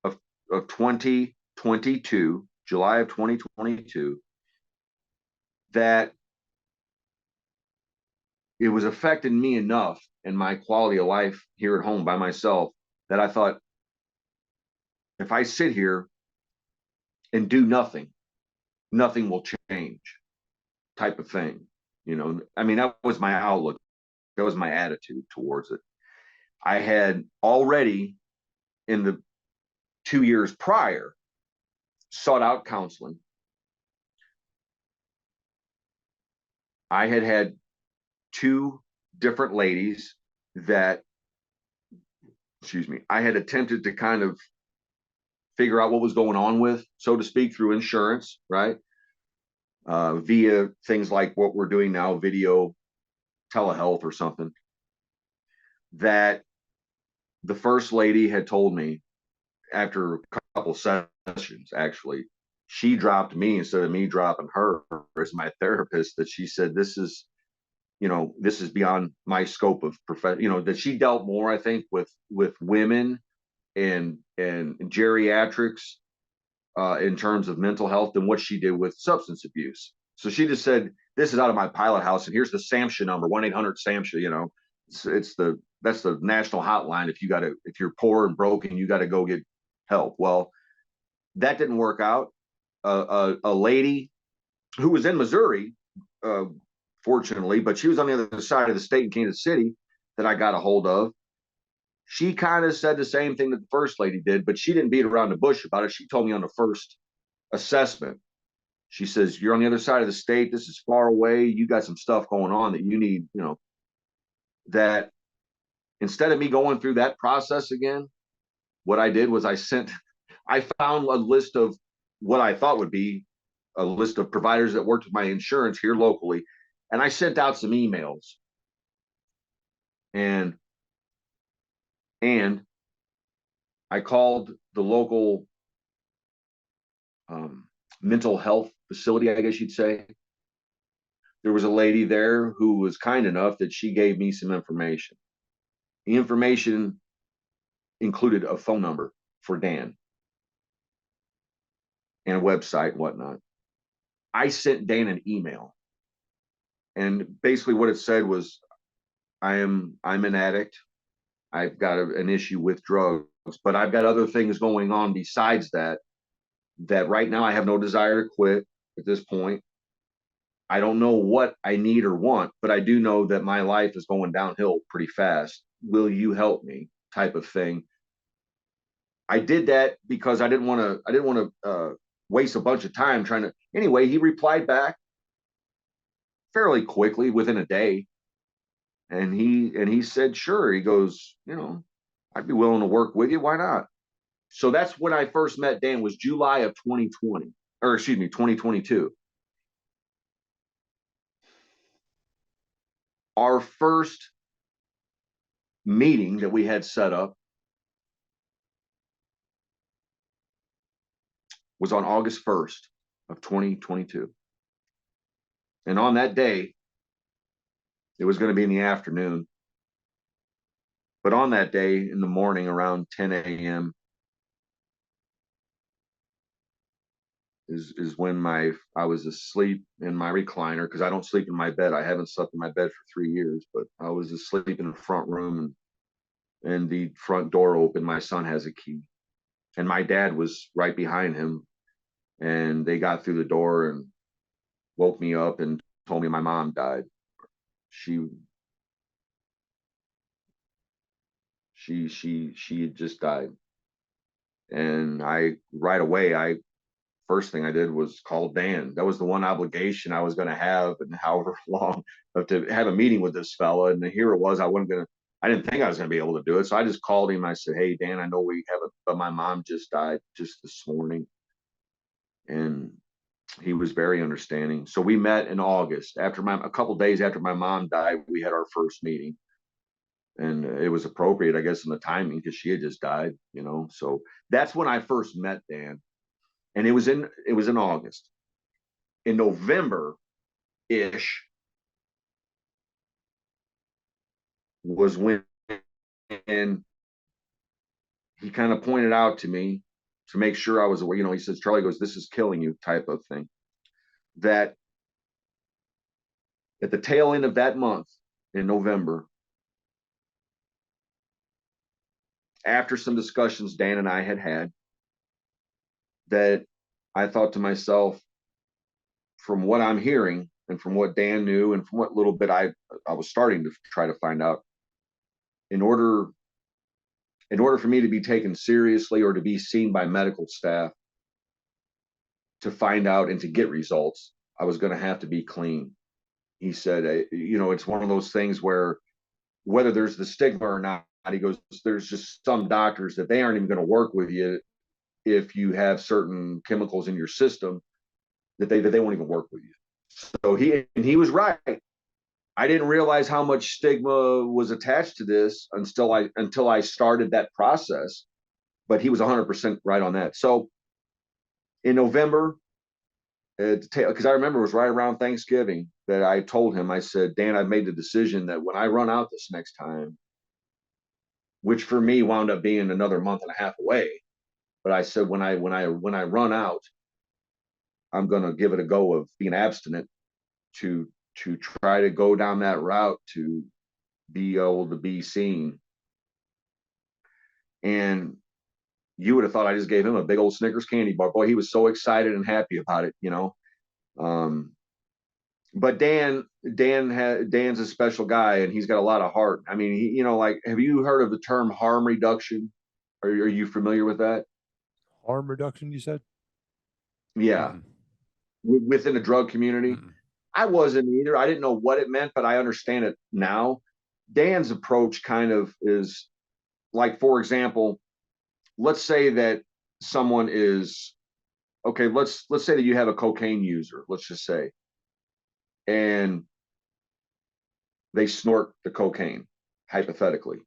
of 2022, July of 2022, that it was affecting me enough and my quality of life here at home by myself that I thought, if I sit here and do nothing, nothing will change, type of thing. I mean, that was my outlook. That was my attitude towards it. I had already, in the 2 years prior, sought out counseling. I had two different ladies that, I had attempted to kind of figure out what was going on with, so to speak, through insurance, right? Via things like what we're doing now, video telehealth or something. That the first lady had told me after a couple sessions, actually, she dropped me instead of me dropping her as my therapist, that she said, this is beyond my scope of profession, that she dealt more, I think, with women and geriatrics in terms of mental health than what she did with substance abuse. So she just said, this is out of my pilot house, and here's the SAMHSA number, 1-800-SAMHSA. That's the national hotline. If you're poor and broken, you got to go get help. Well, that didn't work out. A lady who was in Missouri, fortunately, but she was on the other side of the state in Kansas City, that I got a hold of. She kind of said the same thing that the first lady did, but she didn't beat around the bush about it. She told me on the first assessment, she says, you're on the other side of the state. This is far away. You got some stuff going on that you need, that instead of me going through that process again, what I did was I found a list of what I thought would be a list of providers that worked with my insurance here locally. And I sent out some emails, and and I called the local mental health facility, I guess you'd say. There was a lady there who was kind enough that she gave me some information. The information included a phone number for Dan and a website and whatnot. I sent Dan an email, and basically what it said was, I'm an addict. I've got an issue with drugs, but I've got other things going on besides that, that right now I have no desire to quit at this point. I don't know what I need or want, but I do know that my life is going downhill pretty fast. Will you help me? Type of thing. I did that because I didn't want to waste a bunch of time trying to. Anyway, he replied back fairly quickly within a day, and he said, sure. He goes, I'd be willing to work with you. Why not? So that's when I first met Dan, was July of 2020, or excuse me, 2022. Our first meeting that we had set up was on August 1st of 2022. And on that day, it was going to be in the afternoon. But on that day, in the morning around 10 a.m., is when I was asleep in my recliner, because I don't sleep in my bed. I haven't slept in my bed for 3 years, but I was asleep in the front room, and the front door opened. My son has a key, and my dad was right behind him, and they got through the door and woke me up and told me my mom died. She had just died. And right away, first thing I did was call Dan. That was the one obligation I was going to have, and however long, of to have a meeting with this fella. And here it was. I didn't think I was going to be able to do it. So I just called him. I said, hey, Dan, I know we have it, but my mom just died just this morning. And he was very understanding. So we met in August. A couple days after my mom died, we had our first meeting. And it was appropriate, I guess, in the timing, because she had just died, So that's when I first met Dan. And it was in August. In November ish was when he kind of pointed out to me, to make sure I was aware. He says, Charlie, goes, this is killing you, type of thing. That at the tail end of that month in November, after some discussions Dan and I had, that I thought to myself, from what I'm hearing and from what Dan knew and from what little bit I was starting to try to find out, in order for me to be taken seriously or to be seen by medical staff, to find out and to get results, I was going to have to be clean. He said, it's one of those things where, whether there's the stigma or not, he goes, there's just some doctors that they aren't even going to work with you if you have certain chemicals in your system, that they won't even work with you. So he was right. I didn't realize how much stigma was attached to this until I started that process, but he was 100% right on that. So in November, because I remember it was right around Thanksgiving that I told him, I said, Dan, I've made the decision that when I run out this next time, which for me wound up being another month and a half away, but I said, when I run out, I'm going to give it a go of being abstinent to try to go down that route to be able to be seen. And you would have thought I just gave him a big old Snickers candy bar. Boy, he was so excited and happy about it, But Dan's a special guy, and he's got a lot of heart. I mean, have you heard of the term harm reduction? Are you familiar with that? Harm reduction, you said? Yeah. Within the drug community. I wasn't either. I didn't know what it meant, but I understand it now. Dan's approach kind of is like, for example, let's say that someone is okay. Let's say that you have a cocaine user. Let's just say, and they snort the cocaine, hypothetically.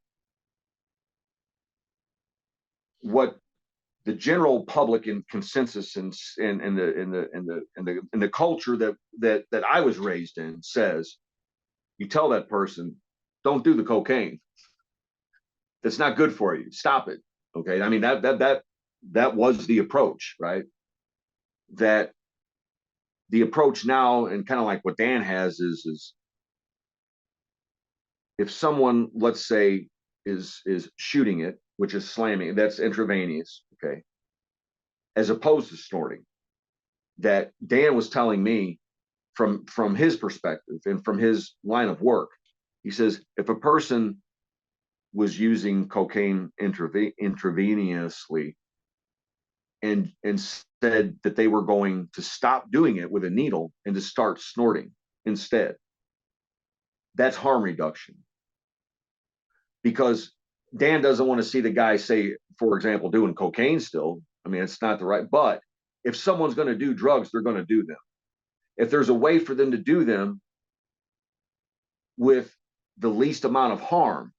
What the general public and consensus in the culture that I was raised in says, you tell that person, don't do the cocaine. That's not good for you. Stop it. Okay. I mean, that was the approach, right? That the approach now, and kind of like what Dan has, is if someone, let's say, is shooting it, which is slamming, that's intravenous, okay, as opposed to snorting. That Dan was telling me from his perspective and from his line of work. He says if a person was using cocaine intravenously and said that they were going to stop doing it with a needle and to start snorting instead, that's harm reduction. Because Dan doesn't want to see the guy, say, for example, doing cocaine still. I mean, it's not the right, but if someone's going to do drugs, they're going to do them. If there's a way for them to do them with the least amount of harm,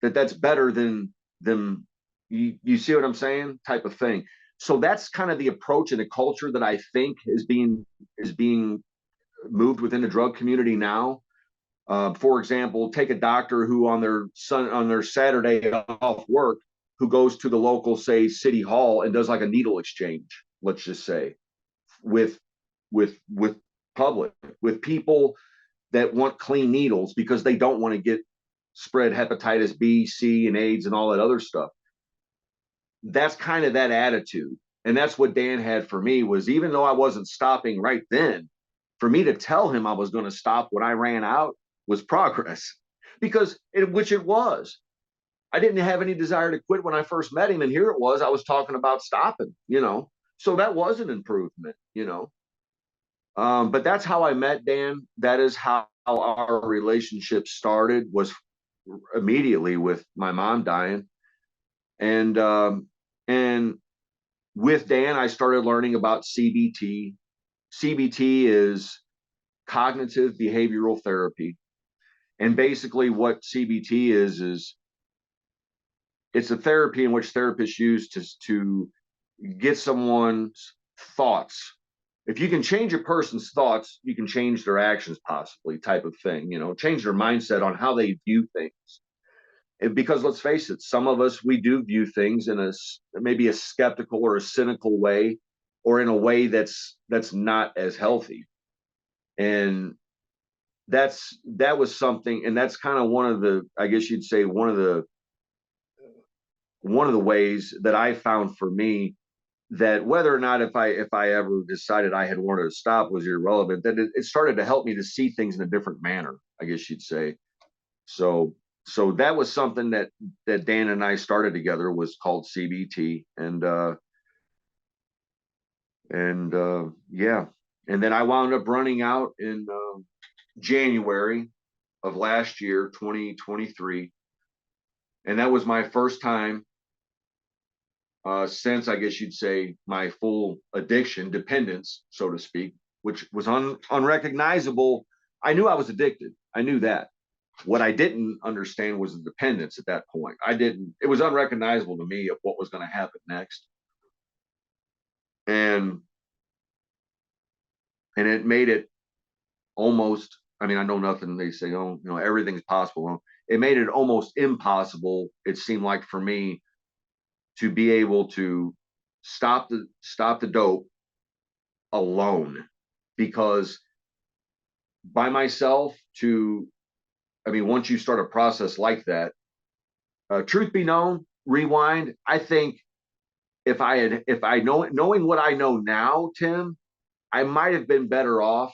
that's better than them. You see what I'm saying? Type of thing. So that's kind of the approach and the culture that I think is being moved within the drug community now. For example, take a doctor who on their Saturday off work, who goes to the local, say, city hall and does like a needle exchange, let's just say, with public, with people that want clean needles because they don't want to get spread hepatitis B, C, and AIDS and all that other stuff. That's kind of that attitude. And that's what Dan had for me, was even though I wasn't stopping right then, for me to tell him I was going to stop when I ran out was progress, because which it was. I didn't have any desire to quit when I first met him. And here it was, I was talking about stopping, so that was an improvement. But that's how I met Dan. That is how our relationship started, was immediately with my mom dying. And with Dan, I started learning about CBT. CBT is cognitive behavioral therapy. And basically what CBT is it's a therapy in which therapists use to get someone's thoughts. If you can change a person's thoughts, you can change their actions, possibly, type of thing, change their mindset on how they view things. Because let's face it, some of us, we do view things in maybe a skeptical or a cynical way, or in a way that's not as healthy. And that was something, and that's kind of one of the, I guess you'd say, one of the ways that I found for me, that whether or not if I ever decided I had wanted to stop was irrelevant, that it started to help me to see things in a different manner, I guess you'd say. So that was something that Dan and I started together, was called CBT. And yeah. And then I wound up running out in January of last year, 2023. And that was my first time since, I guess you'd say, my full addiction, dependence, so to speak, which was unrecognizable. I knew I was addicted. I knew that. What I didn't understand was the dependence at that point. It was unrecognizable to me of what was going to happen next. And it made it almost, I mean, I know nothing, they say, oh, everything's possible. It made it almost impossible, it seemed like, for me to be able to stop the dope alone. Because by myself, once you start a process like that, truth be known, rewind, I think knowing what I know now, Tim, I might have been better off,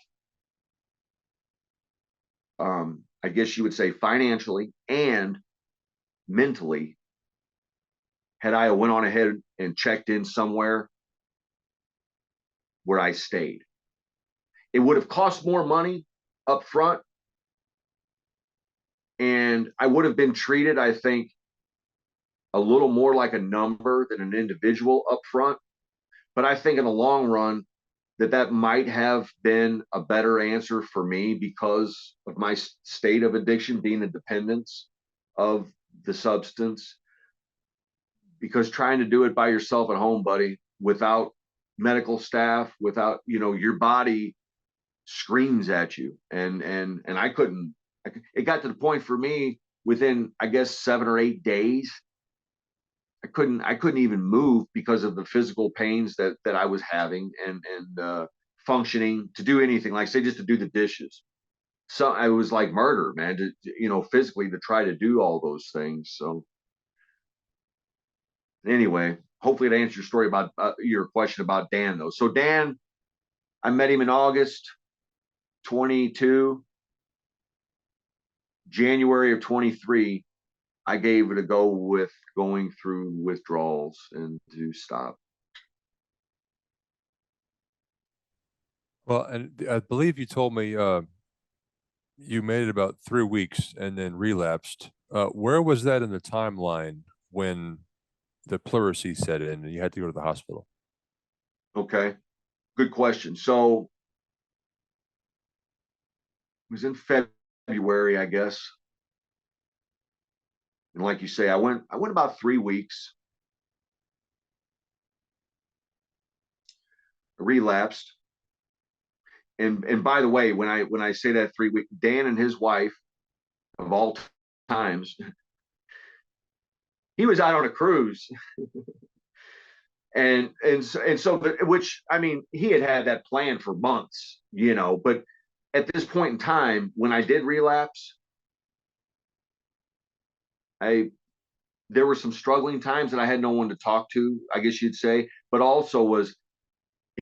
I guess you would say, financially and mentally, had I went on ahead and checked in somewhere where I stayed. It would have cost more money up front, and I would have been treated, I think, a little more like a number than an individual up front. But I think in the long run, that might have been a better answer for me because of my state of addiction, being a dependence of the substance. Because trying to do it by yourself at home, buddy, without medical staff, without, your body screams at you. And I couldn't, it got to the point for me within, I guess, 7 or 8 days, I couldn't even move because of the physical pains that I was having, and functioning to do anything, like say just to do the dishes. So I was like murder, man, to physically to try to do all those things. So anyway, hopefully to answer your story about your question about Dan though. So Dan, I met him in August 22, January of 23. I gave it a go with going through withdrawals and to stop. Well, and I believe you told me you made it about 3 weeks and then relapsed. Where was that in the timeline when the pleurisy set in and you had to go to the hospital? Okay, good question. So it was in February, I guess. And like you say, I went about 3 weeks, relapsed. And by the way, when I say that 3 week, Dan and his wife of all times, he was out on a cruise. And so which, I mean, he had that plan for months, but at this point in time, when I did relapse, I there were some struggling times that I had no one to talk to, I guess you'd say, but also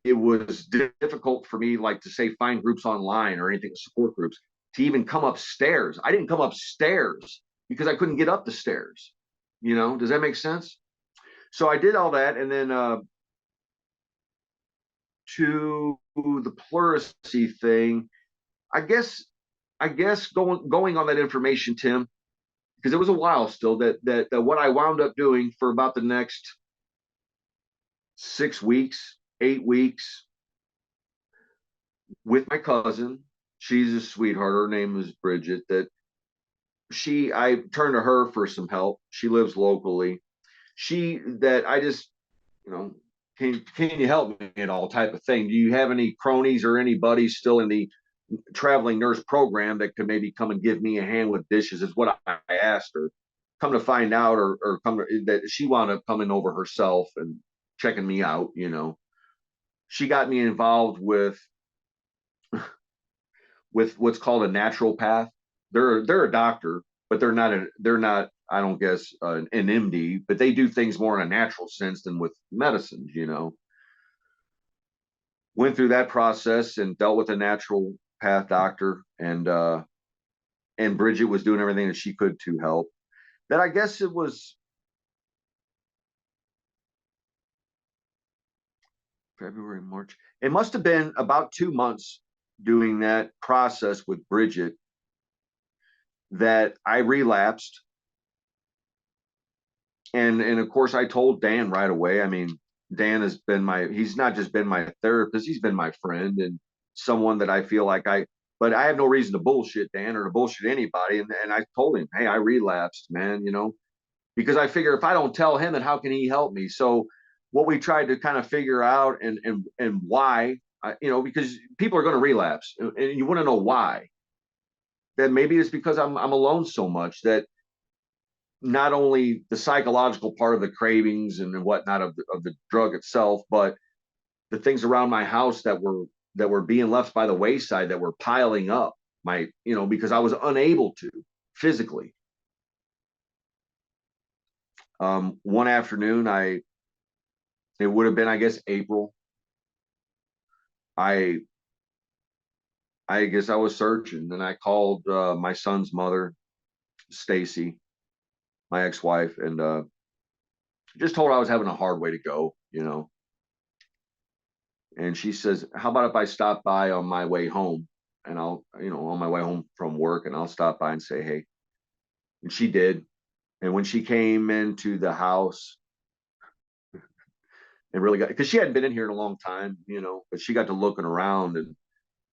it was difficult for me, like to say, find groups online or anything, support groups, to even come upstairs. I didn't come upstairs because I couldn't get up the stairs. Does that make sense? So I did all that, and then to the pleurisy thing, I guess going on that information, Tim, because it was a while still, that what I wound up doing for about the next 6 weeks, 8 weeks, with my cousin. She's a sweetheart. Her name is Bridget. I turned to her for some help. She lives locally. I just, can you help me at all, type of thing. Do you have any cronies or any buddies still in the traveling nurse program that could maybe come and give me a hand with dishes, is what I asked her. Come to find out, or that she wound up coming over herself and checking me out. She got me involved with what's called a naturopath. They're a doctor, but they're not, I don't guess, an MD, but they do things more in a natural sense than with medicines. Went through that process and dealt with a natural path doctor, and Bridget was doing everything that she could to help. That, I guess it was February, March. It must have been about 2 months doing that process with Bridget that I relapsed. And of course I told Dan right away. I mean, Dan he's not just been my therapist, he's been my friend and someone that I feel like but I have no reason to bullshit Dan or to bullshit anybody. And I told him, hey, I relapsed, man, because I figure if I don't tell him, then how can he help me? So what we tried to kind of figure out, and why, because people are going to relapse, and you want to know why. That maybe it's because I'm alone so much, that not only the psychological part of the cravings and whatnot of the drug itself, but the things around my house that were being left by the wayside, that were piling up because I was unable to physically. One afternoon, it would have been, I guess, April. I guess I was searching, and I called my son's mother, Stacy, my ex-wife, and just told her I was having a hard way to go, And she says, how about if I stop by on my way home, and I'll, on my way home from work, and I'll stop by and say, hey. And she did. And when she came into the house and really got, because she hadn't been in here in a long time, you know, but she got to looking around, and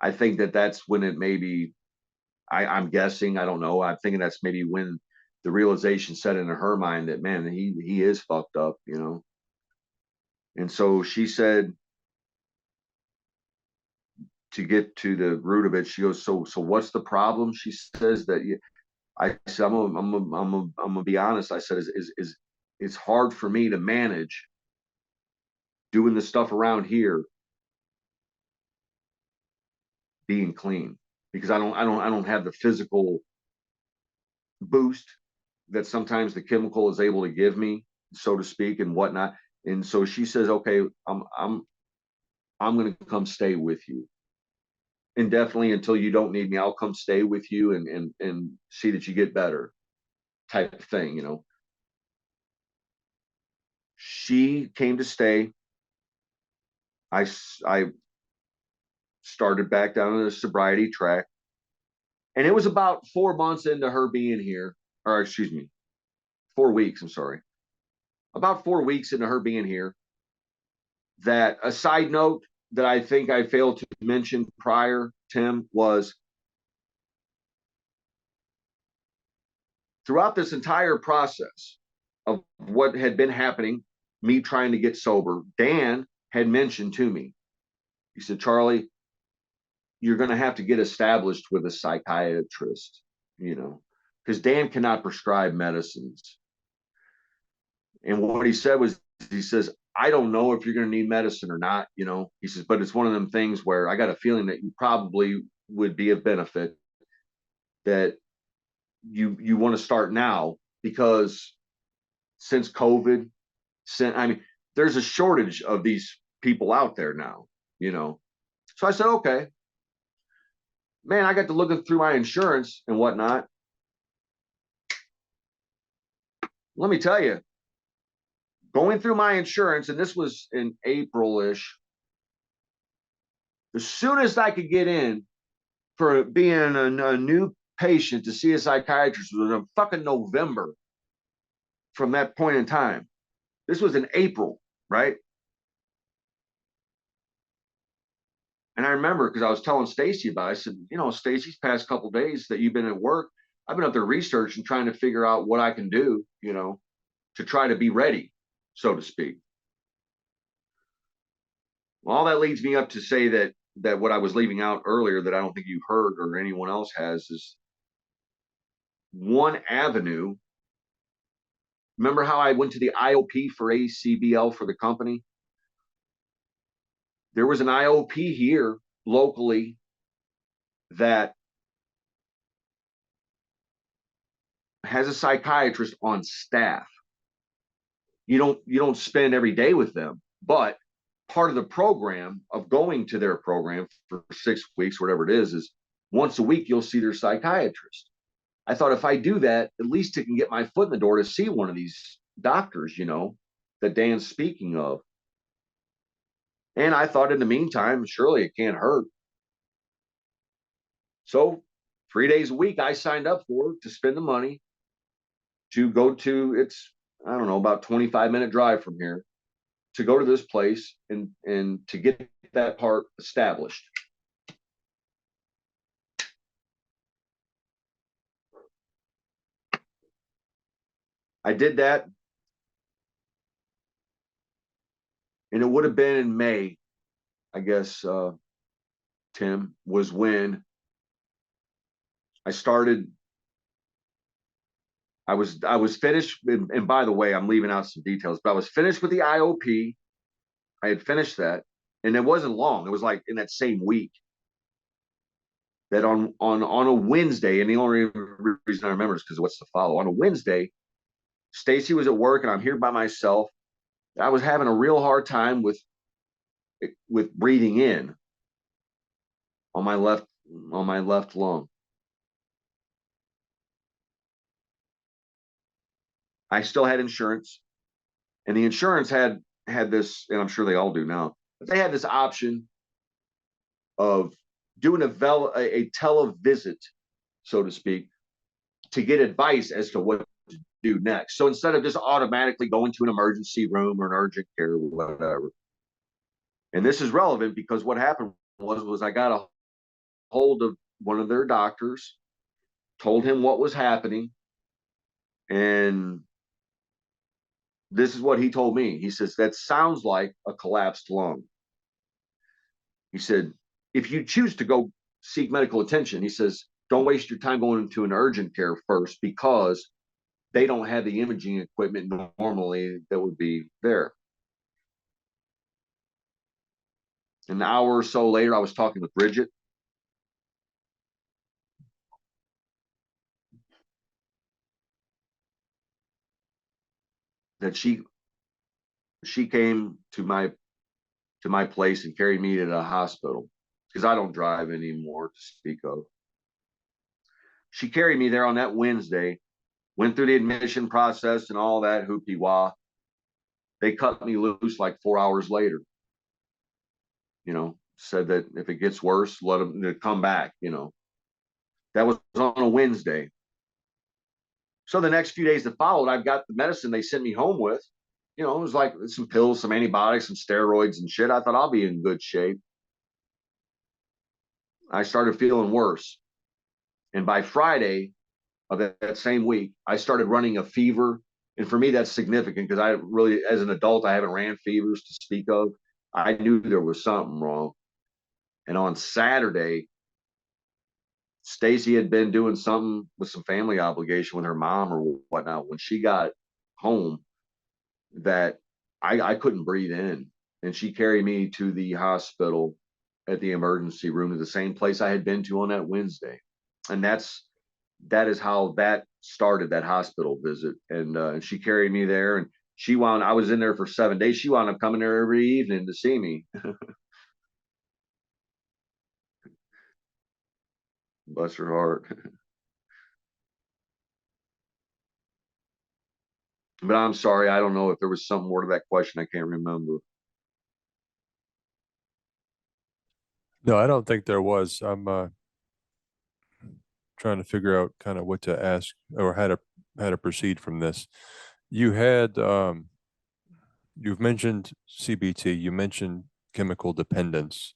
I think that that's when it maybe, I'm guessing, I don't know, I'm thinking that's maybe when the realization set into her mind that, man, he is fucked up, you know. And so she said, to get to the root of it, she goes, so what's the problem? She says that I said, I'm gonna be honest. I said, is it's hard for me to manage doing the stuff around here being clean, because I don't have the physical boost that sometimes the chemical is able to give me, so to speak, and whatnot. And so she says, okay, I'm gonna come stay with you indefinitely until you don't need me. I'll come stay with you and see that you get better, type of thing, you know. She came to stay. I started back down the sobriety track, and it was about 4 months into her being here, or excuse me, 4 weeks. I'm sorry, about 4 weeks into her being here. That a side note that I think I failed to mention prior, Tim, was throughout this entire process of what had been happening, me trying to get sober, Dan had mentioned to me, he said, Charlie, you're going to have to get established with a psychiatrist, you know, because Dan cannot prescribe medicines. And what he said was, he says, I don't know if you're going to need medicine or not, you know. He says, but it's one of them things where I got a feeling that you probably would be of benefit, that you want to start now, because since COVID, I mean, there's a shortage of these people out there now, you know. So I said, okay. Man, I got to looking through my insurance and whatnot. Let me tell you, going through my insurance, and this was in April-ish, the soonest I could get in for being a new patient to see a psychiatrist was in fucking November from that point in time. This was in April, right? And I remember, because I was telling Stacy about it, I said, you know, Stacy's past couple of days that you've been at work, I've been up there researching, trying to figure out what I can do, you know, to try to be ready, so to speak. Well, all that leads me up to say that what I was leaving out earlier that I don't think you've heard or anyone else has is one avenue. Remember how I went to the IOP for ACBL for the company? There was an IOP here locally that has a psychiatrist on staff. You don't spend every day with them, but part of the program of going to their program for 6 weeks, whatever it is once a week you'll see their psychiatrist. I thought, if I do that, at least it can get my foot in the door to see one of these doctors, you know, that Dan's speaking of. And I thought, in the meantime, surely it can't hurt. So 3 days a week I signed up for, to spend the money to go to, it's, I don't know, about 25-minute drive from here, to go to this place and to get that part established. I did that, and it would have been in May, I guess, Tim, was when I started. I was finished, and by the way, I'm leaving out some details, but I was finished with the IOP. I had finished that, and it wasn't long. It was like in that same week that on a Wednesday, and the only reason I remember is because what's to follow. On a Wednesday, Stacy was at work, and I'm here by myself. I was having a real hard time with breathing in on my left lung. I still had insurance, and the insurance had this, and I'm sure they all do now, but they had this option of doing a televisit, so to speak, to get advice as to what do next. So instead of just automatically going to an emergency room or an urgent care or whatever, and this is relevant because what happened was I got a hold of one of their doctors, told him what was happening, and this is what he told me. He says, that sounds like a collapsed lung. He said, if you choose to go seek medical attention, he says, don't waste your time going into an urgent care first because they don't have the imaging equipment normally that would be there. An hour or so later, I was talking with Bridget. That she came to my place and carried me to the hospital because I don't drive anymore to speak of. She carried me there on that Wednesday, went through the admission process and all that hoopty wah. They cut me loose like 4 hours later. Said that if it gets worse, let them come back. That was on a Wednesday. So the next few days that followed, I've got the medicine they sent me home with. It was like some pills, some antibiotics, some steroids and shit. I thought I'll be in good shape. I started feeling worse. And by Friday of that same week, I started running a fever. And for me, that's significant because I really, as an adult, I haven't ran fevers to speak of. I knew there was something wrong. And on Saturday, Stacy had been doing something with some family obligation with her mom or whatnot. When she got home, that I couldn't breathe in. And she carried me to the hospital at the emergency room to the same place I had been to on that Wednesday. And that is how that started, that hospital visit. And she carried me there, and I was in there for 7 days. She wound up coming there every evening to see me. Bless her heart. But I'm sorry, I don't know if there was some more to that question. I can't remember. No, I don't think there was. I'm trying to figure out kind of what to ask or how to proceed from this. You had you've mentioned CBT, you mentioned chemical dependence,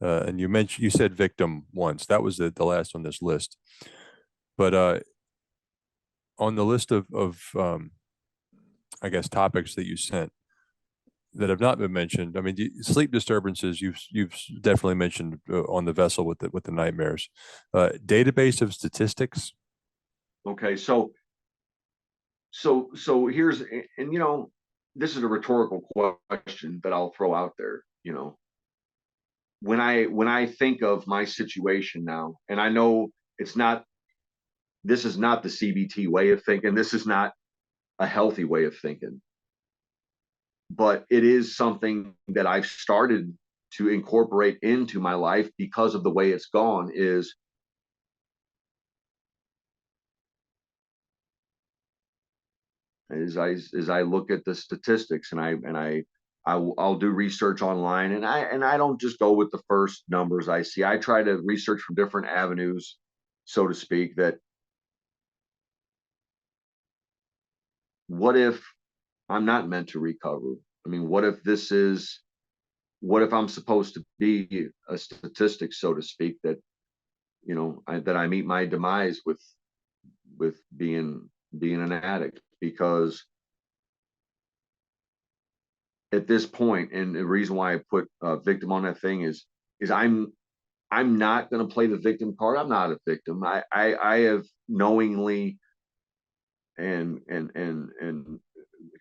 and you said victim once. That was the last on this list. But on the list of I guess topics that you sent that have not been mentioned, I mean, sleep disturbances you've definitely mentioned on the vessel with the nightmares. Database of statistics. Okay, so here's, and this is a rhetorical question that I'll throw out there. When I think of my situation now, and I know this is not the CBT way of thinking, this is not a healthy way of thinking, but it is something that I've started to incorporate into my life because of the way it's gone. Is as I look at the statistics, and I'll do research online, and I don't just go with the first numbers I see. I try to research from different avenues, so to speak. That what if I'm not meant to recover? I mean, what if I'm supposed to be a statistic, so to speak, that that I meet my demise with being an addict? Because at this point, and the reason why I put victim on that thing is I'm not going to play the victim card. I'm not a victim. I have knowingly and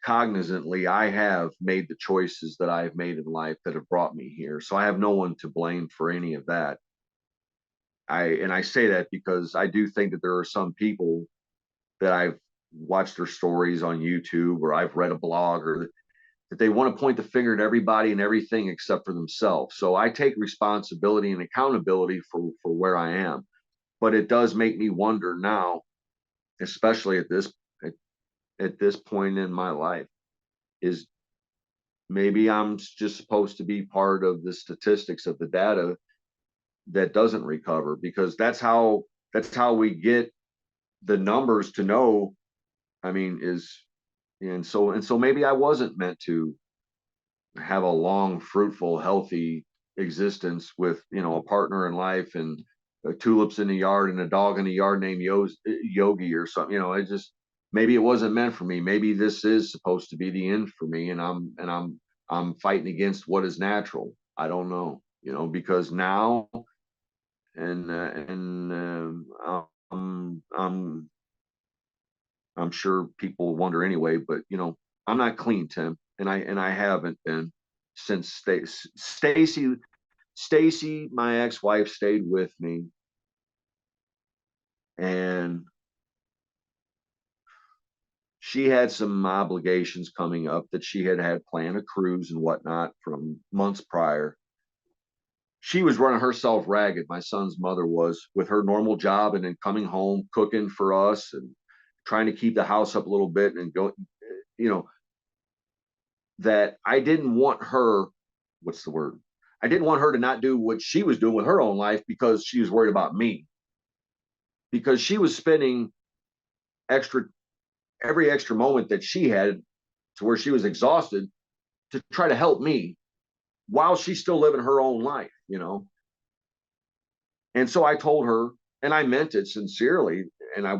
cognizantly, I have made the choices that I've made in life that have brought me here. So I have no one to blame for any of that. I say that because I do think that there are some people that I've watched their stories on YouTube, or I've read a blog, or that they want to point the finger at everybody and everything except for themselves. So I take responsibility and accountability for where I am. But it does make me wonder now, especially at this point in my life, is maybe I'm just supposed to be part of the statistics of the data that doesn't recover, because that's how we get the numbers to know. I mean, and so maybe I wasn't meant to have a long, fruitful, healthy existence with, a partner in life and tulips in the yard and a dog in the yard named Yogi or something. Maybe it wasn't meant for me. Maybe this is supposed to be the end for me, and I'm fighting against what is natural. I don't know, because now I'm sure people wonder anyway, but I'm not clean, Tim, and I haven't been since Stacy, my ex-wife, stayed with me, and she had some obligations coming up that she had planned, a cruise and whatnot from months prior. She was running herself ragged. My son's mother was, with her normal job, and then coming home cooking for us and trying to keep the house up a little bit and go, you know, that I didn't want her, what's the word? I didn't want her to not do what she was doing with her own life because she was worried about me. Because she was spending every extra moment that she had to where she was exhausted to try to help me while she's still living her own life. And so I told her, and I meant it sincerely, and I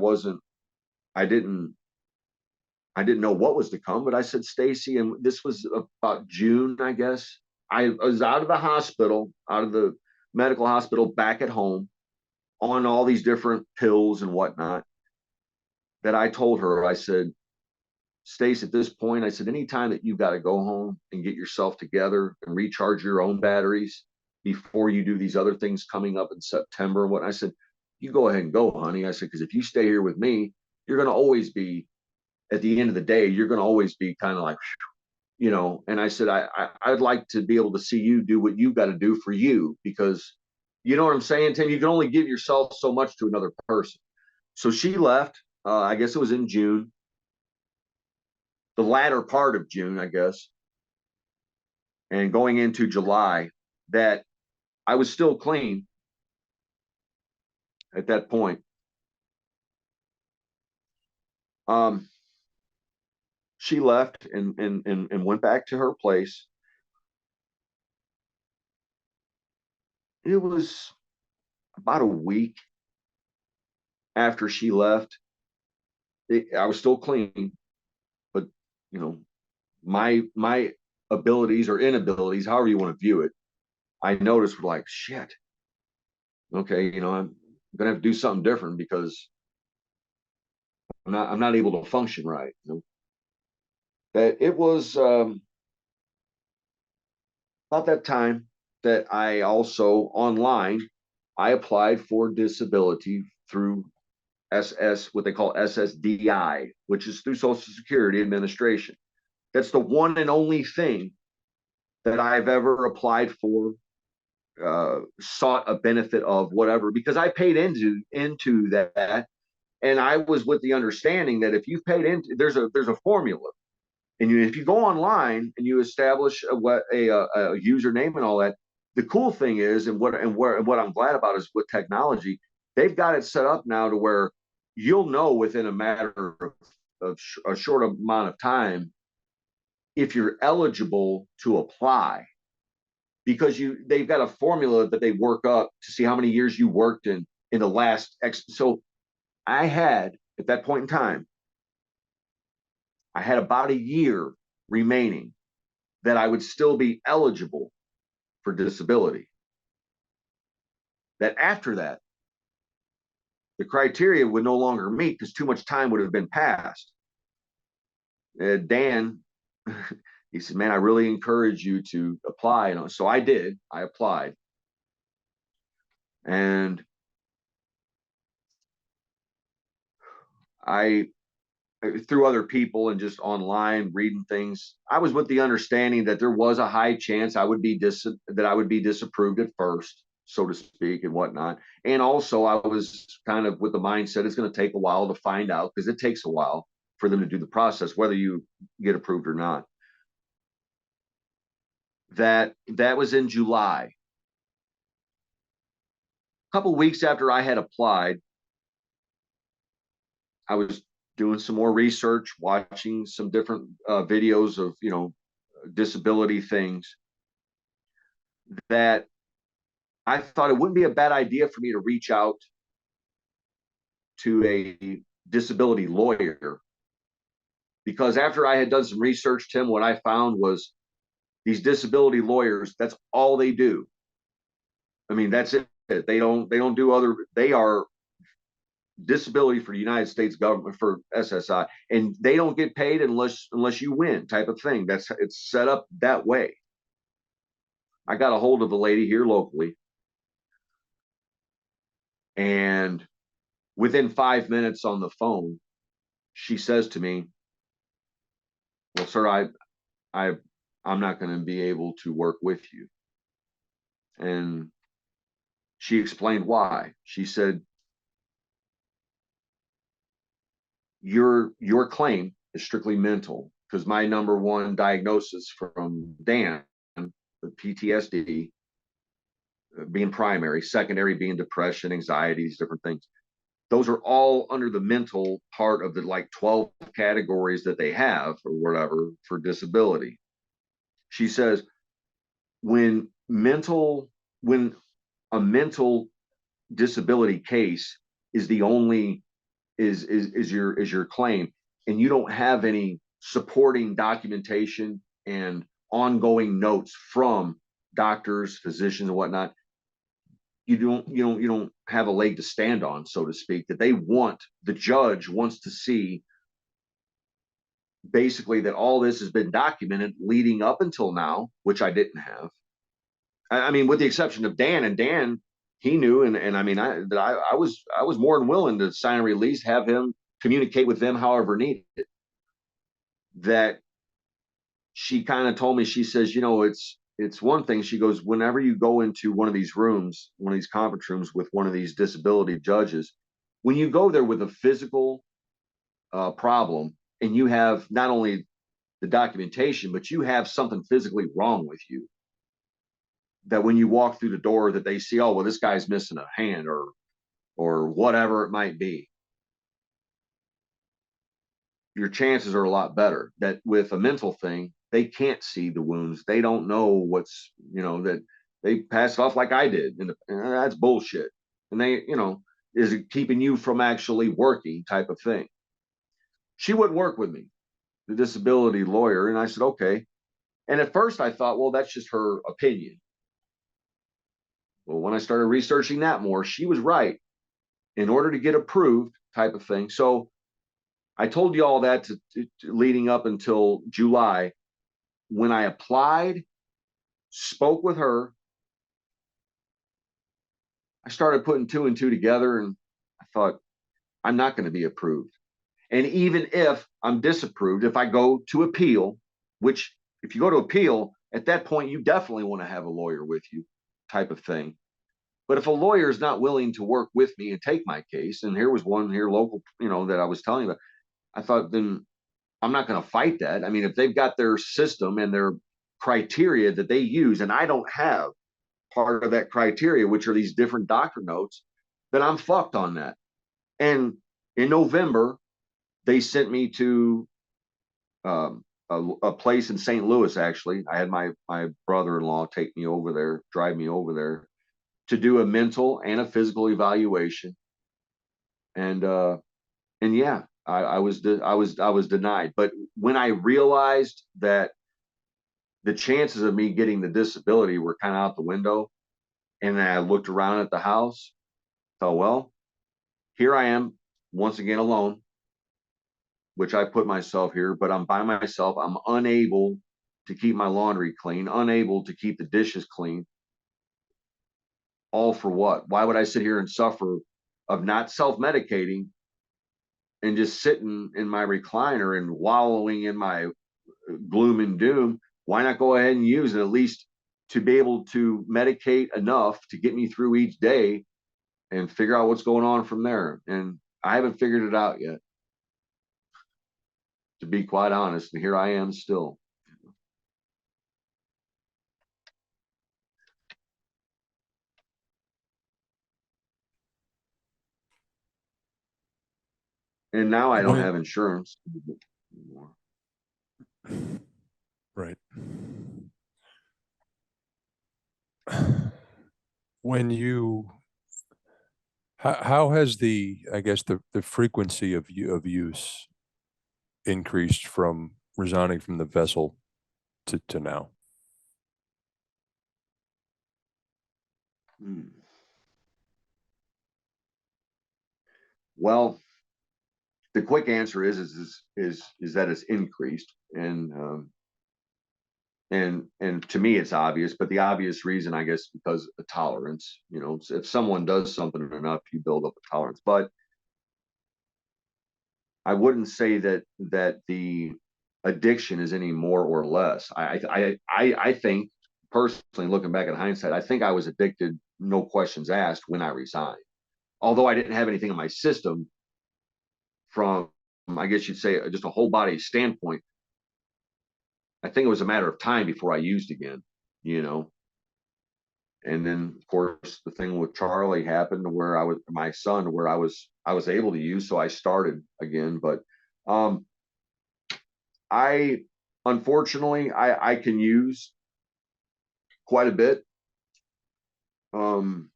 didn't know what was to come, but I said, Stacy, and this was about June, I guess. I was out of the hospital, out of the medical hospital, back at home on all these different pills and whatnot. That I told her, I said, Stace, at this point, I said, anytime that you've got to go home and get yourself together and recharge your own batteries before you do these other things coming up in September, what I said, you go ahead and go, honey. I said, because if you stay here with me, you're going to always be, at the end of the day, you're going to always be kind of like, and I said, I'd like to be able to see you do what you got to do for you, because you know what I'm saying, Tim? You can only give yourself so much to another person. So she left. I guess it was in June, the latter part of June, I guess, and going into July, that I was still clean at that point. She left and went back to her place. It was about a week after she left. I was still clean, but you know, my abilities or inabilities, however you want to view it, I noticed were like, shit. Okay, I'm gonna have to do something different because I'm not able to function right. That it was about that time that I also online I applied for disability through what they call SSDI, which is through Social Security Administration. That's the one and only thing that I've ever applied for, sought a benefit of, whatever, because I paid into that, and I was with the understanding that if you've paid into, there's a formula, and if you go online and you establish a username and all that, the cool thing is, and what I'm glad about is with technology, they've got it set up now to where you'll know within a matter of a short amount of time if you're eligible to apply, because they've got a formula that they work up to see how many years you worked in the last X. So I had, at that point in time, I had about a year remaining that I would still be eligible for disability. That after that, the criteria would no longer meet because too much time would have been passed. Dan, he said, man, I really encourage you to apply. So I did. I applied. And I, through other people and just online reading things, I was with the understanding that there was a high chance I would be disapproved at first, so to speak, and whatnot. And also I was kind of with the mindset it's going to take a while to find out, because it takes a while for them to do the process, whether you get approved or not. That was in July. A couple of weeks after I had applied, I was doing some more research, watching some different videos of, disability things, that I thought it wouldn't be a bad idea for me to reach out to a disability lawyer. Because after I had done some research, Tim, what I found was these disability lawyers, that's all they do. I mean, that's it. They don't do other, they are disability for the United States government, for SSI, and they don't get paid unless you win, type of thing. It's set up that way. I got a hold of a lady here locally, and within 5 minutes on the phone, she says to me, "Well, sir, I I'm not going to be able to work with you." And she explained why. She said, your claim is strictly mental, because my number one diagnosis from Dan, the PTSD, being primary, secondary being depression, anxieties, different things. Those are all under the mental part of the like 12 categories that they have or whatever for disability. She says, when when a mental disability case is the only is your claim, and you don't have any supporting documentation and ongoing notes from doctors, physicians, and whatnot, you don't have a leg to stand on, so to speak. That the judge wants to see basically that all this has been documented leading up until now, which I didn't have. I mean, with the exception of Dan, and Dan, he knew, and I mean, I was more than willing to sign a release, have him communicate with them however needed. That she kind of told me, she says, it's one thing. She goes, whenever you go into one of these rooms, one of these conference rooms with one of these disability judges, when you go there with a physical problem, and you have not only the documentation, but you have something physically wrong with you, that when you walk through the door, that they see, oh, well, this guy's missing a hand, or whatever it might be, your chances are a lot better. That with a mental thing, they can't see the wounds. They don't know what's, that they pass it off like I did. And that's bullshit. And is it keeping you from actually working, type of thing. She wouldn't work with me, the disability lawyer. And I said, okay. And at first I thought, well, that's just her opinion. Well, when I started researching that more, she was right. In order to get approved, type of thing. So I told you all that leading up until July. When I applied, spoke with her, I started putting two and two together, and I thought, I'm not going to be approved. And even if I'm disapproved, if I go to appeal, which if you go to appeal, at that point, you definitely want to have a lawyer with you, type of thing. But if a lawyer is not willing to work with me and take my case, and here was one here local, that I was telling you about, I thought, then I'm not going to fight that. I mean, if they've got their system and their criteria that they use, and I don't have part of that criteria, which are these different doctor notes, then I'm fucked on that. And in November, they sent me to a place in St. Louis. Actually, I had my brother-in-law take me over there, drive me over there to do a mental and a physical evaluation. And yeah, I was denied. But when I realized that the chances of me getting the disability were kind of out the window, and then I looked around at the house, thought, well, here I am once again alone, which I put myself here, but I'm by myself. I'm unable to keep my laundry clean, unable to keep the dishes clean. All for what? Why would I sit here and suffer of not self-medicating and just sitting in my recliner and wallowing in my gloom and doom? Why not go ahead and use it, at least to be able to medicate enough to get me through each day and figure out what's going on from there? And I haven't figured it out yet, to be quite honest. And here I am still. And now I don't When, have insurance anymore. right. When you, how has the, I guess, the frequency of use increased from resigning from the vessel to now? Hmm. Well, the quick answer is that it's increased, and to me it's obvious, but the obvious reason, I guess, because of tolerance. You know, if someone does something enough, you build up a tolerance. But I wouldn't say that the addiction is any more or less. I think personally, looking back at hindsight, I think I was addicted, no questions asked, when I resigned. Although I didn't have anything in my system from, I guess you'd say, just a whole body standpoint. I think it was a matter of time before I used again, you know. And then of course the thing with Charlie happened, where I was my son, where I was able to use, so I started again. But um I unfortunately I can use quite a bit. Um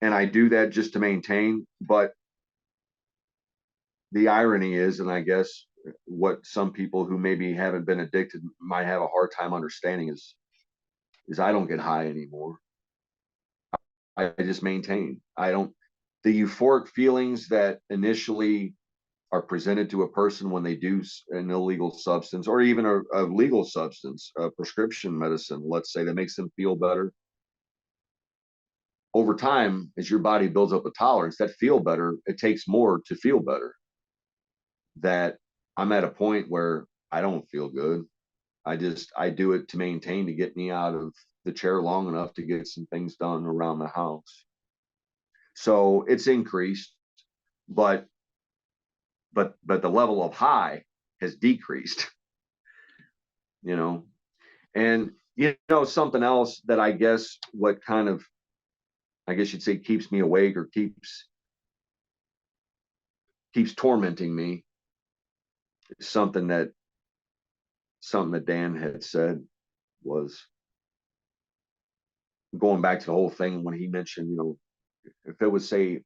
and I do that just to maintain. But the irony is, and I guess what some people who maybe haven't been addicted might have a hard time understanding, is I don't get high anymore. I just maintain. I don't, the euphoric feelings that initially are presented to a person when they do an illegal substance, or even a legal substance, a prescription medicine, let's say, that makes them feel better. Over time, as your body builds up a tolerance, that feel better, it takes more to feel better. That I'm at a point where I don't feel good. I do it to maintain, to get me out of the chair long enough to get some things done around the house. So it's increased, but but the level of high has decreased, you know. And something else that I guess, what kind of, I guess you'd say, keeps me awake, or keeps tormenting me, is something that Dan had said, was going back to the whole thing when he mentioned, if it was, say,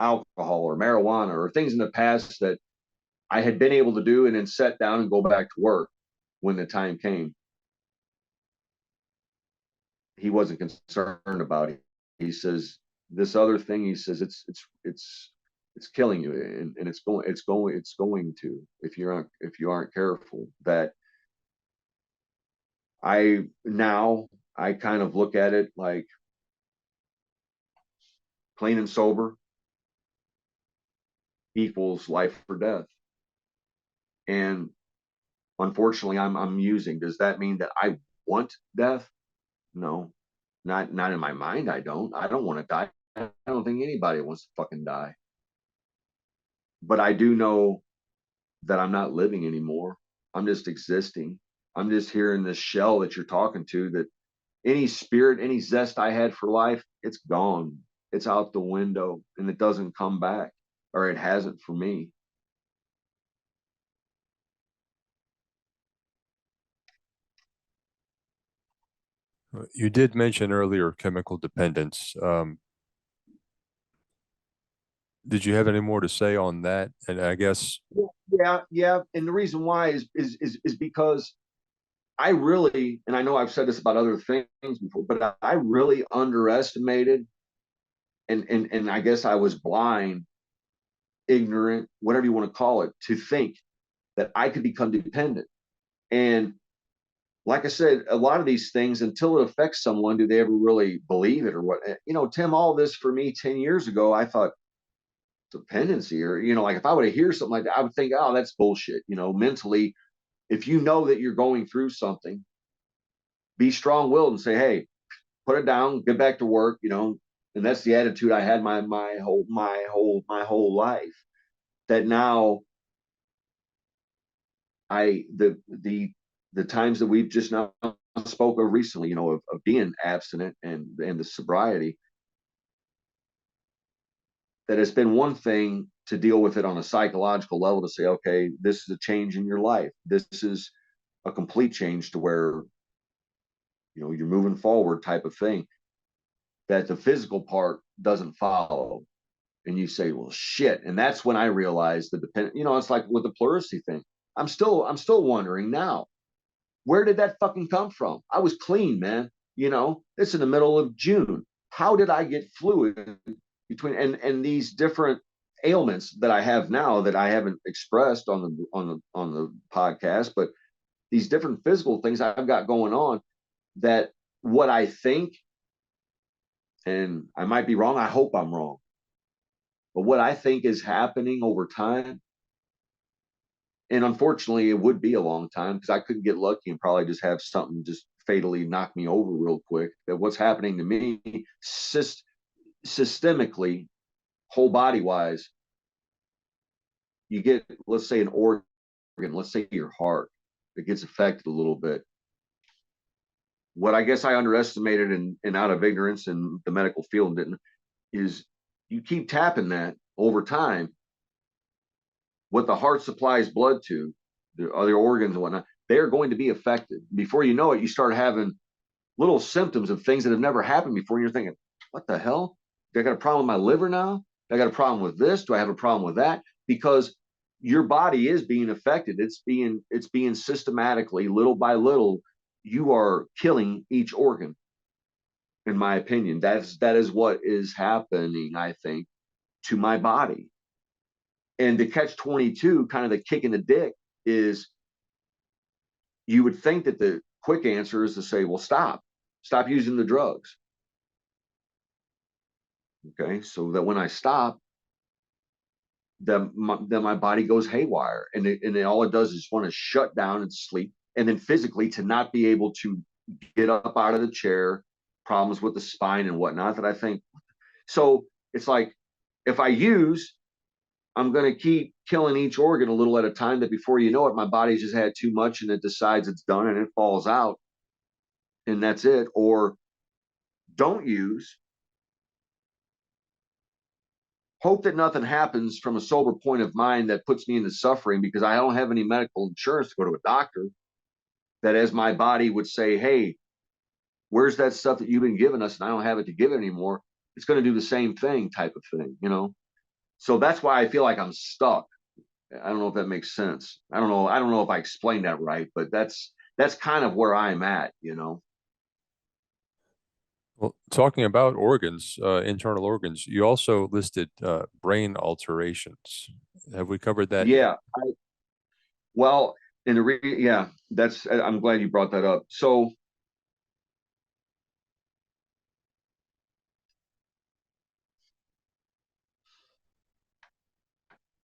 alcohol or marijuana or things in the past that I had been able to do and then set down and go back to work when the time came, he wasn't concerned about it. He says, this other thing, he says, it's killing you, and it's going to, if you aren't careful. That I kind of look at it like clean and sober equals life or death. And unfortunately, I'm using. Does that mean that I want death? No, not in my mind. I don't want to die. I don't think anybody wants to fucking die. But I do know that I'm not living anymore. I'm just existing. I'm just here in this shell that you're talking to. That any spirit, any zest I had for life, it's gone. It's out the window, and it doesn't come back, or it hasn't for me. You did mention earlier chemical dependence. Did you have any more to say on that? And I guess, Yeah, yeah. And the reason why is because I really, and I know I've said this about other things before, but I really underestimated, and I guess I was blind, ignorant, whatever you want to call it, to think that I could become dependent. And like I said, a lot of these things, until it affects someone, do they ever really believe it or what? Tim, all this for me 10 years ago, I thought dependency, or, like if I would have heard something like that, I would think, oh, that's bullshit. Mentally, if you know that you're going through something, be strong willed and say, hey, put it down, get back to work. And that's the attitude I had my whole life. That now the times that we've just now spoke of recently, of being abstinent and the sobriety, that it's been one thing to deal with it on a psychological level, to say, okay, this is a change in your life. This is a complete change to where, you know, you're moving forward type of thing, that the physical part doesn't follow. And you say, well, shit. And that's when I realized the dependent, you know, it's like with the pleurisy thing. I'm still wondering now, where did that fucking come from? I was clean, man. You know, it's in the middle of June. How did I get fluid between and these different ailments that I have now that I haven't expressed on the podcast, but these different physical things I've got going on, that what I think, and I might be wrong, I hope I'm wrong, but what I think is happening over time, and unfortunately it would be a long time because I couldn't get lucky and probably just have something just fatally knock me over real quick, that what's happening to me systemically, whole body wise, you get, let's say, an organ, let's say your heart, it gets affected a little bit. What I guess I underestimated and out of ignorance in the medical field didn't, is you keep tapping that over time, what the heart supplies blood to, the other organs and whatnot, they're going to be affected. Before you know it, you start having little symptoms of things that have never happened before. And you're thinking, what the hell? Do I got a problem with my liver now? Do I got a problem with this? Do I have a problem with that? Because your body is being affected. It's being systematically, little by little, you are killing each organ. In my opinion, that is what is happening, I think, to my body. And the catch-22, kind of the kick in the dick, is you would think that the quick answer is to say, well, stop using the drugs. Okay, so that when I stop, then my body goes haywire, and all it does is want to shut down and sleep, and then physically to not be able to get up out of the chair, problems with the spine and whatnot, that I think. So it's like, if I use, I'm going to keep killing each organ a little at a time, that before you know it, my body's just had too much and it decides it's done and it falls out, and that's it. Or don't use, hope that nothing happens from a sober point of mind that puts me into suffering, because I don't have any medical insurance to go to a doctor, that as my body would say, hey, where's that stuff that you've been giving us, and I don't have it to give it anymore, it's going to do the same thing type of thing, you know? So that's why I feel like I'm stuck. I don't know if that makes sense. I don't know if I explained that right, but that's kind of where I'm at, you know? Well, talking about organs, internal organs, you also listed brain alterations. Have we covered that yet? Yeah. Well, yeah, I'm glad you brought that up. So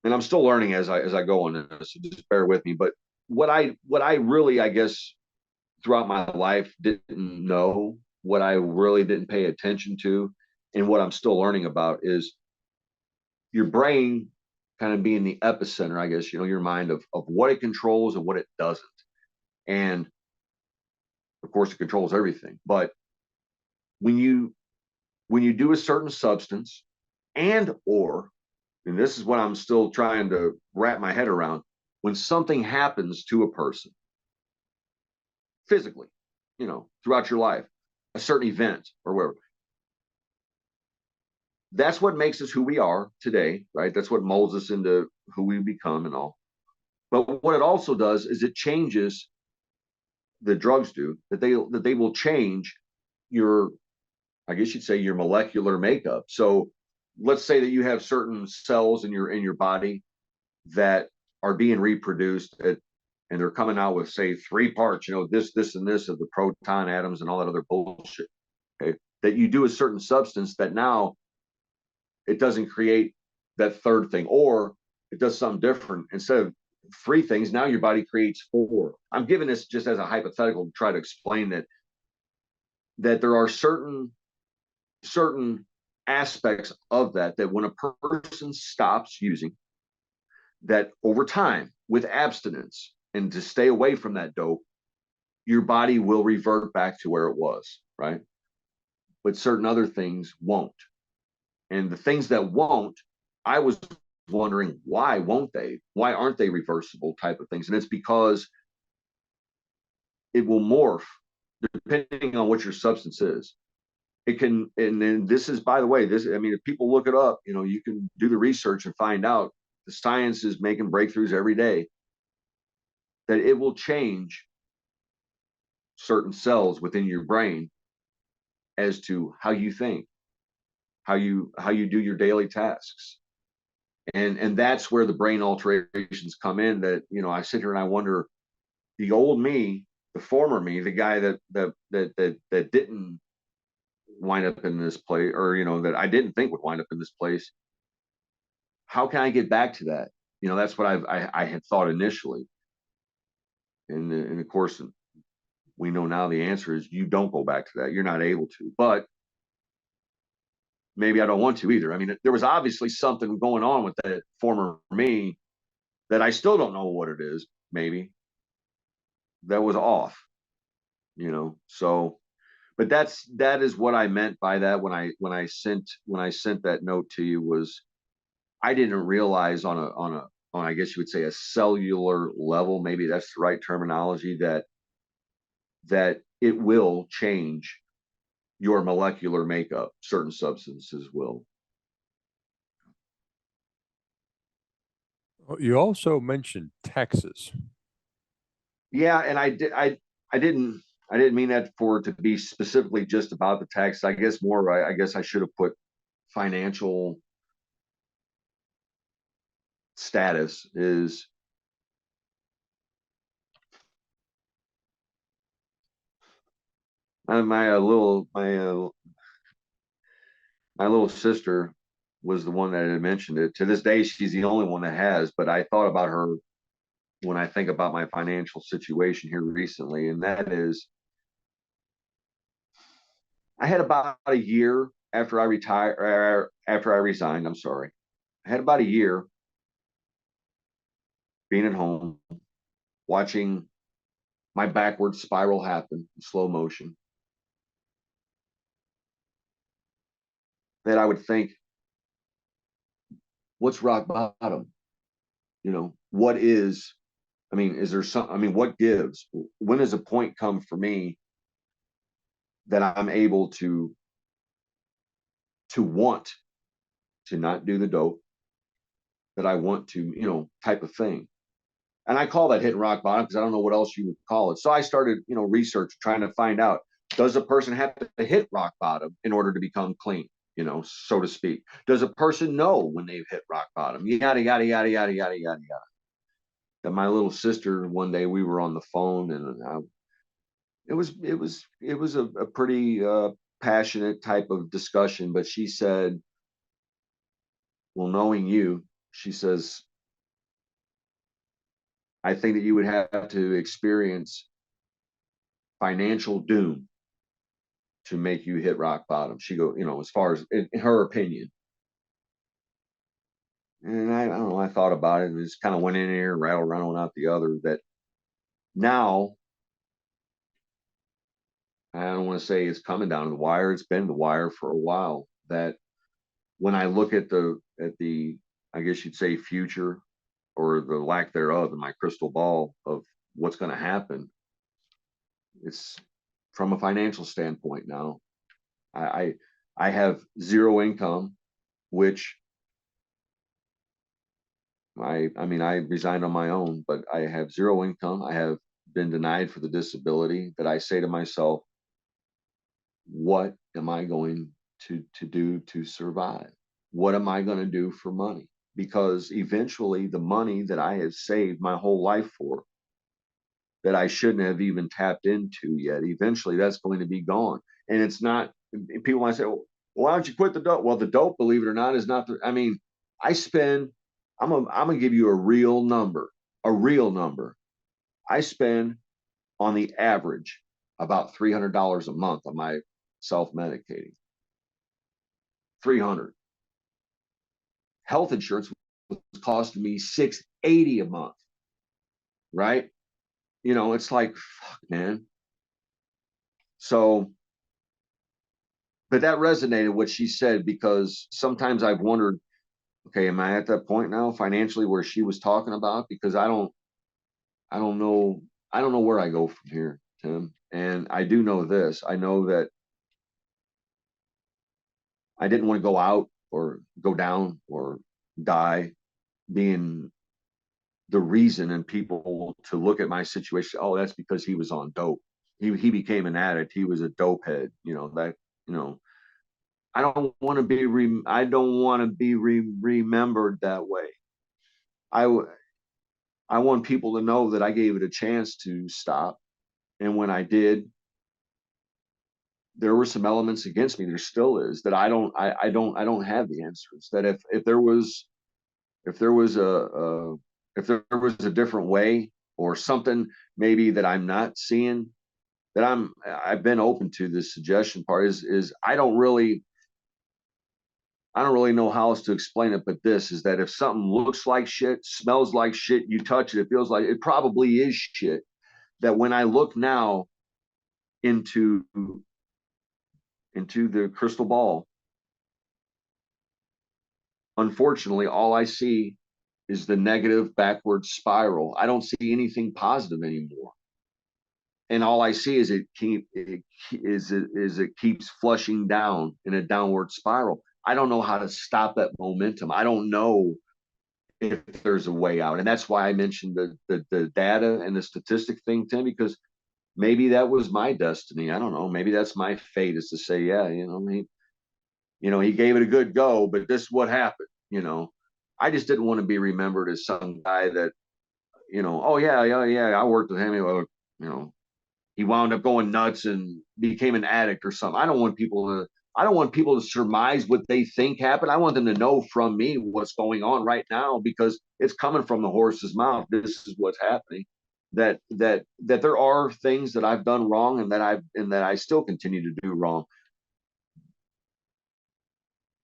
and I'm still learning as I go on this, so just bear with me. But what I really, I guess, throughout my life didn't know, what I really didn't pay attention to, and what I'm still learning about, is your brain kind of being the epicenter, I guess, you know, your mind of what it controls and what it doesn't. And of course it controls everything. But when you do a certain substance, and this is what I'm still trying to wrap my head around, when something happens to a person physically, you know, throughout your life, a certain event or whatever, that's what makes us who we are today, right? That's what molds us into who we become and all. But what it also does is it changes, the drugs do, that they will change your, I guess you'd say, your molecular makeup. So let's say that you have certain cells in your body that are being reproduced and they're coming out with, say, 3 parts, you know, this and this of the proton atoms and all that other bullshit. Okay, that you do a certain substance that now it doesn't create that third thing, or it does something different. Instead of 3 things, now your body creates 4. I'm giving this just as a hypothetical to try to explain that there are certain aspects of that when a person stops using, that over time, with abstinence and to stay away from that dope, your body will revert back to where it was, right? But certain other things won't. And the things that won't, I was wondering, why won't they? Why aren't they reversible type of things? And it's because it will morph depending on what your substance is. It can, and then this is, by the way, this, I mean, if people look it up, you know, you can do the research and find out the science is making breakthroughs every day that it will change certain cells within your brain as to how you think, how you do your daily tasks. And that's where the brain alterations come in, that, you know, I sit here and I wonder, the old me, the former me, the guy that didn't wind up in this place, or, you know, that I didn't think would wind up in this place, how can I get back to that? You know, that's what I had thought initially. And of course, we know now the answer is you don't go back to that. You're not able to. But maybe I don't want to either. I mean, there was obviously something going on with that former me that I still don't know what it is, maybe, that was off, you know. So, but that is what I meant by that when I sent that note to you, was I didn't realize on I guess you would say a cellular level, maybe that's the right terminology, that it will change your molecular makeup. Certain substances will. You also mentioned Texas. Yeah, and I didn't mean that for it to be specifically just about the tax. I guess more, I guess I should have put financial status is, my little sister was the one that had mentioned it. To this day, she's the only one that has. But I thought about her when I think about my financial situation here recently, and that is, I had about a year after I retired, after I resigned. I'm sorry, I had about a year being at home, watching my backward spiral happen in slow motion. That I would think, what's rock bottom? You know, what is, I mean, is there some, I mean, what gives? When does a point come for me that I'm able to want to not do the dope, that I want to, you know, type of thing. And I call that hitting rock bottom because I don't know what else you would call it. So I started, you know, research trying to find out, does a person have to hit rock bottom in order to become clean, you know, so to speak? Does a person know when they've hit rock bottom? Yada, yada, yada, yada, yada, yada, yada. That my little sister, one day we were on the phone, and it was a pretty passionate type of discussion, but she said, well, knowing you, she says, I think that you would have to experience financial doom to make you hit rock bottom. She go, you know, as far as in her opinion. And I don't know, I thought about it and just kind of went in here and rattled around one out the other, that now, I don't want to say it's coming down to the wire. It's been the wire for a while, that when I look at the I guess you'd say future, or the lack thereof, in my crystal ball of what's going to happen, it's from a financial standpoint now. I I have zero income, which I mean, I resigned on my own, but I have zero income. I have been denied for the disability, that I say to myself, what am I going to do to survive? What am I going to do for money? Because eventually the money that I have saved my whole life for, that I shouldn't have even tapped into yet, eventually that's going to be gone. And it's not, people might say, well, why don't you quit the dope? Well, the dope, believe it or not, is not the, I mean, I spend, I'm gonna give you a real number, a real number. I spend on the average about $300 a month on my self-medicating. 300. Health insurance was costing me $680 a month, right? You know, it's like, fuck, man. So, but that resonated what she said, because sometimes I've wondered, okay, am I at that point now financially where she was talking about? Because I don't know, I don't know where I go from here, Tim. And I do know this. I know that I didn't want to go out or go down or die being the reason and people to look at my situation. Oh, that's because he was on dope. He became an addict. He was a dope head. That, you know, I don't want to be remembered that way. I I want people to know that I gave it a chance to stop. And when I did, there were some elements against me. There still is that I don't have the answers. That if there was if there was a different way or something maybe that I'm not seeing, that I've been open to. This suggestion part is I don't really know how else to explain it, but this is that if something looks like shit, smells like shit, you touch it, it feels like it probably is shit. That when I look now into the crystal ball, unfortunately, all I see is the negative backward spiral. I don't see anything positive anymore. And all I see is it keeps flushing down in a downward spiral. I don't know how to stop that momentum. I don't know if there's a way out. And that's why I mentioned the data and the statistic thing, Tim, because maybe that was my destiny. I don't know. Maybe that's my fate, is to say, yeah, he gave it a good go, but this is what happened. I just didn't want to be remembered as some guy that, oh yeah, yeah, yeah, I worked with him. He wound up going nuts and became an addict or something. I don't want people to surmise what they think happened. I want them to know from me what's going on right now, because it's coming from the horse's mouth. This is what's happening. That there are things that I've done wrong and that I still continue to do wrong.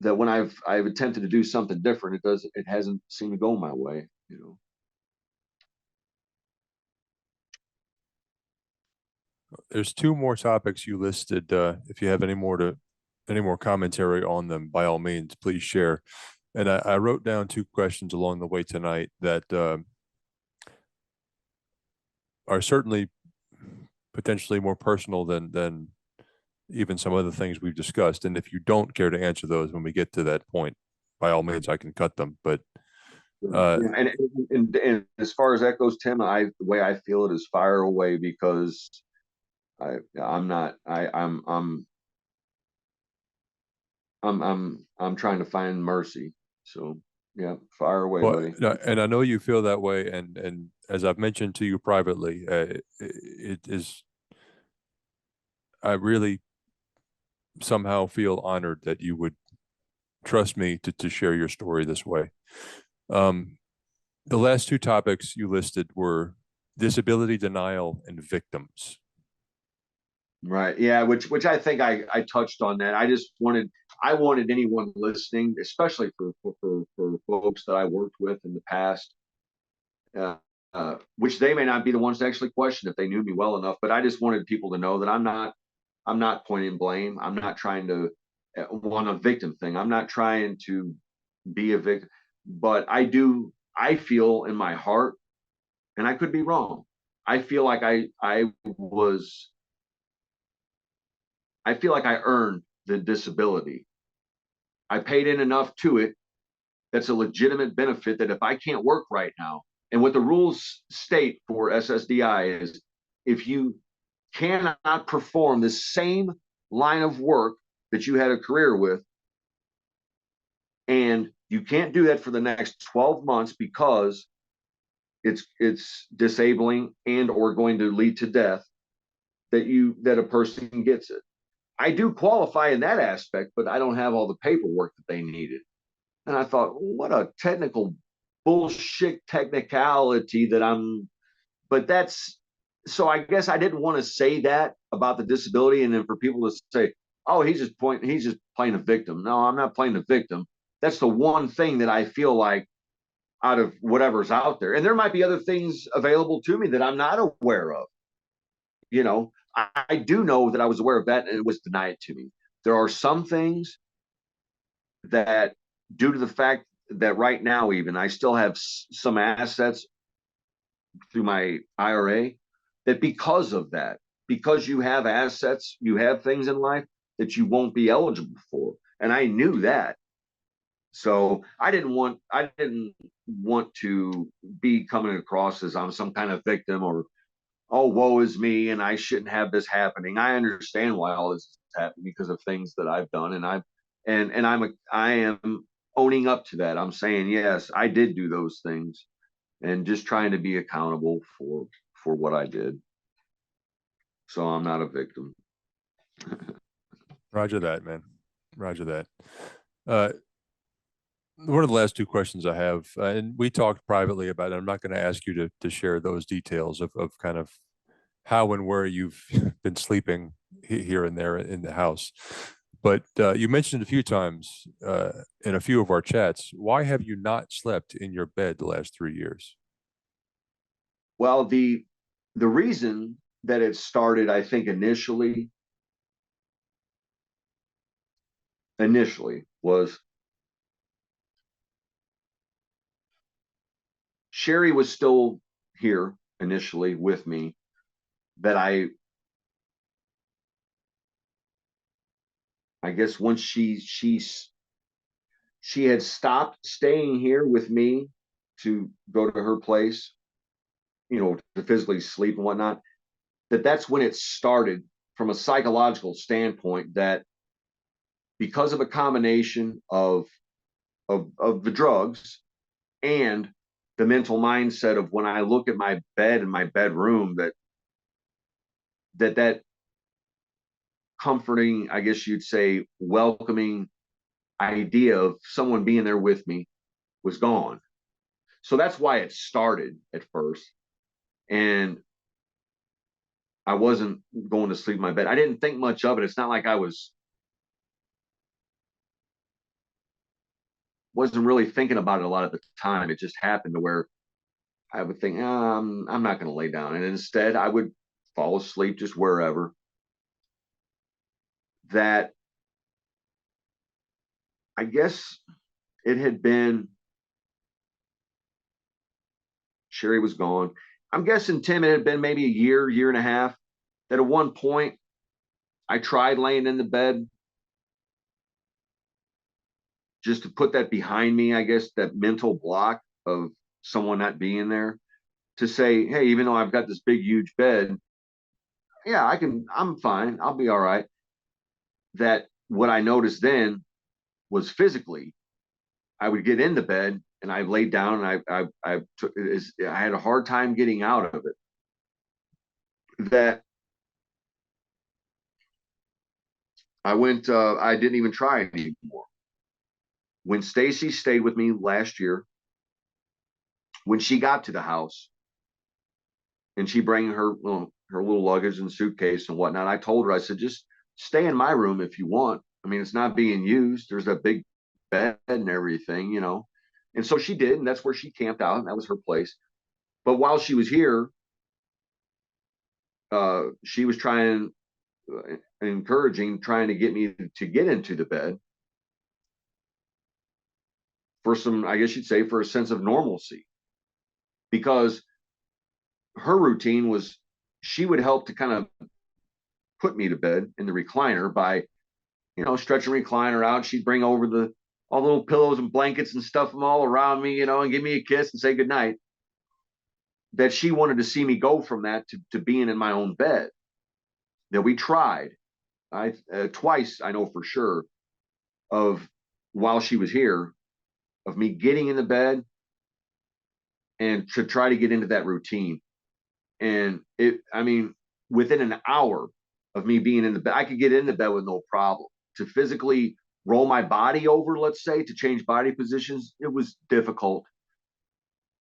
That when I've attempted to do something different, it hasn't seemed to go my way. There's two more topics you listed. If you have any more commentary on them, by all means, please share. And I wrote down two questions along the way tonight that are certainly potentially more personal than even some other things we've discussed. And if you don't care to answer those when we get to that point, by all means, I can cut them. But Yeah, and as far as that goes, Tim, the way I feel it is fire away, because I'm not I'm trying to find mercy. So yeah, fire away, well, buddy. and I know you feel that way, and as I've mentioned to you privately, it is, I really somehow feel honored that you would trust me to share your story this way. Um, the last two topics you listed were disability denial and victims. Right. Yeah, which I think I touched on that. I wanted anyone listening, especially for folks that I worked with in the past, uh, which they may not be the ones to actually question if they knew me well enough, but I just wanted people to know that I'm not pointing blame. I'm not trying to want a victim thing. I'm not trying to be a victim, but I feel in my heart, and I could be wrong. I feel like I feel like I earned the disability. I paid in enough to it. That's a legitimate benefit, that if I can't work right now, and what the rules state for SSDI is, if you cannot perform the same line of work that you had a career with, and you can't do that for the next 12 months because it's disabling and or going to lead to death, that a person gets it. I do qualify in that aspect, but I don't have all the paperwork that they needed. And I thought, what a technical bullshit technicality that but that's, so I guess I didn't want to say that about the disability. And then for people to say, oh, he's just playing a victim. No, I'm not playing a victim. That's the one thing that I feel like, out of whatever's out there. And there might be other things available to me that I'm not aware of. I do know that I was aware of that, and it was denied to me. There are some things that, due to the fact that right now, even I still have some assets through my IRA that because of that, because you have assets, you have things in life that you won't be eligible for. And I knew that. So I didn't want to be coming across as I'm some kind of victim or, oh, woe is me and I shouldn't have this happening. I understand why all this is happening because of things that I've done, and I am owning up to that. I'm saying, yes, I did do those things, and just trying to be accountable for what I did. So I'm not a victim. Roger that, man. Roger that. One of the last two questions I have, and we talked privately about it. I'm not going to ask you to share those details of kind of how and where you've been sleeping here and there in the house. But you mentioned a few times in a few of our chats, why have you not slept in your bed the last 3 years? Well, the reason that it started, I think initially was Sherry was still here initially with me, that I guess once she had stopped staying here with me to go to her place, to physically sleep and whatnot, that's when it started from a psychological standpoint, that because of a combination of the drugs and the mental mindset of when I look at my bed in my bedroom, that comforting, I guess you'd say, welcoming idea of someone being there with me was gone. So that's why it started at first. And I wasn't going to sleep in my bed. I didn't think much of it. It's not like I wasn't really thinking about it a lot at the time. It just happened to where I would think, I'm not going to lay down. And instead, I would fall asleep just wherever. That, I guess it had been, Sherry was gone. I'm guessing, Tim, it had been maybe a year and a half, that at one point I tried laying in the bed just to put that behind me, I guess, that mental block of someone not being there, to say, hey, even though I've got this big, huge bed, yeah, I'm fine. I'll be all right. That what I noticed then was physically, I would get into bed and I laid down and I had a hard time getting out of it. That I didn't even try anymore. When Stacy stayed with me last year, when she got to the house and she bring her little luggage and suitcase and whatnot, I told her, I said, just stay in my room if you want. I mean, it's not being used. There's a big bed and everything, And so she did, and that's where she camped out, and that was her place. But while she was here, she was trying to get me to get into the bed for some, I guess you'd say, for a sense of normalcy. Because her routine was, she would help to kind of put me to bed in the recliner by, stretching the recliner out. She'd bring over all the little pillows and blankets and stuff them all around me, and give me a kiss and say goodnight. That she wanted to see me go from that to being in my own bed. That we tried, twice, I know for sure, of while she was here, of me getting in the bed and to try to get into that routine. And within an hour of me being in the bed, I could get in the bed with no problem. To physically roll my body over, let's say, to change body positions, it was difficult.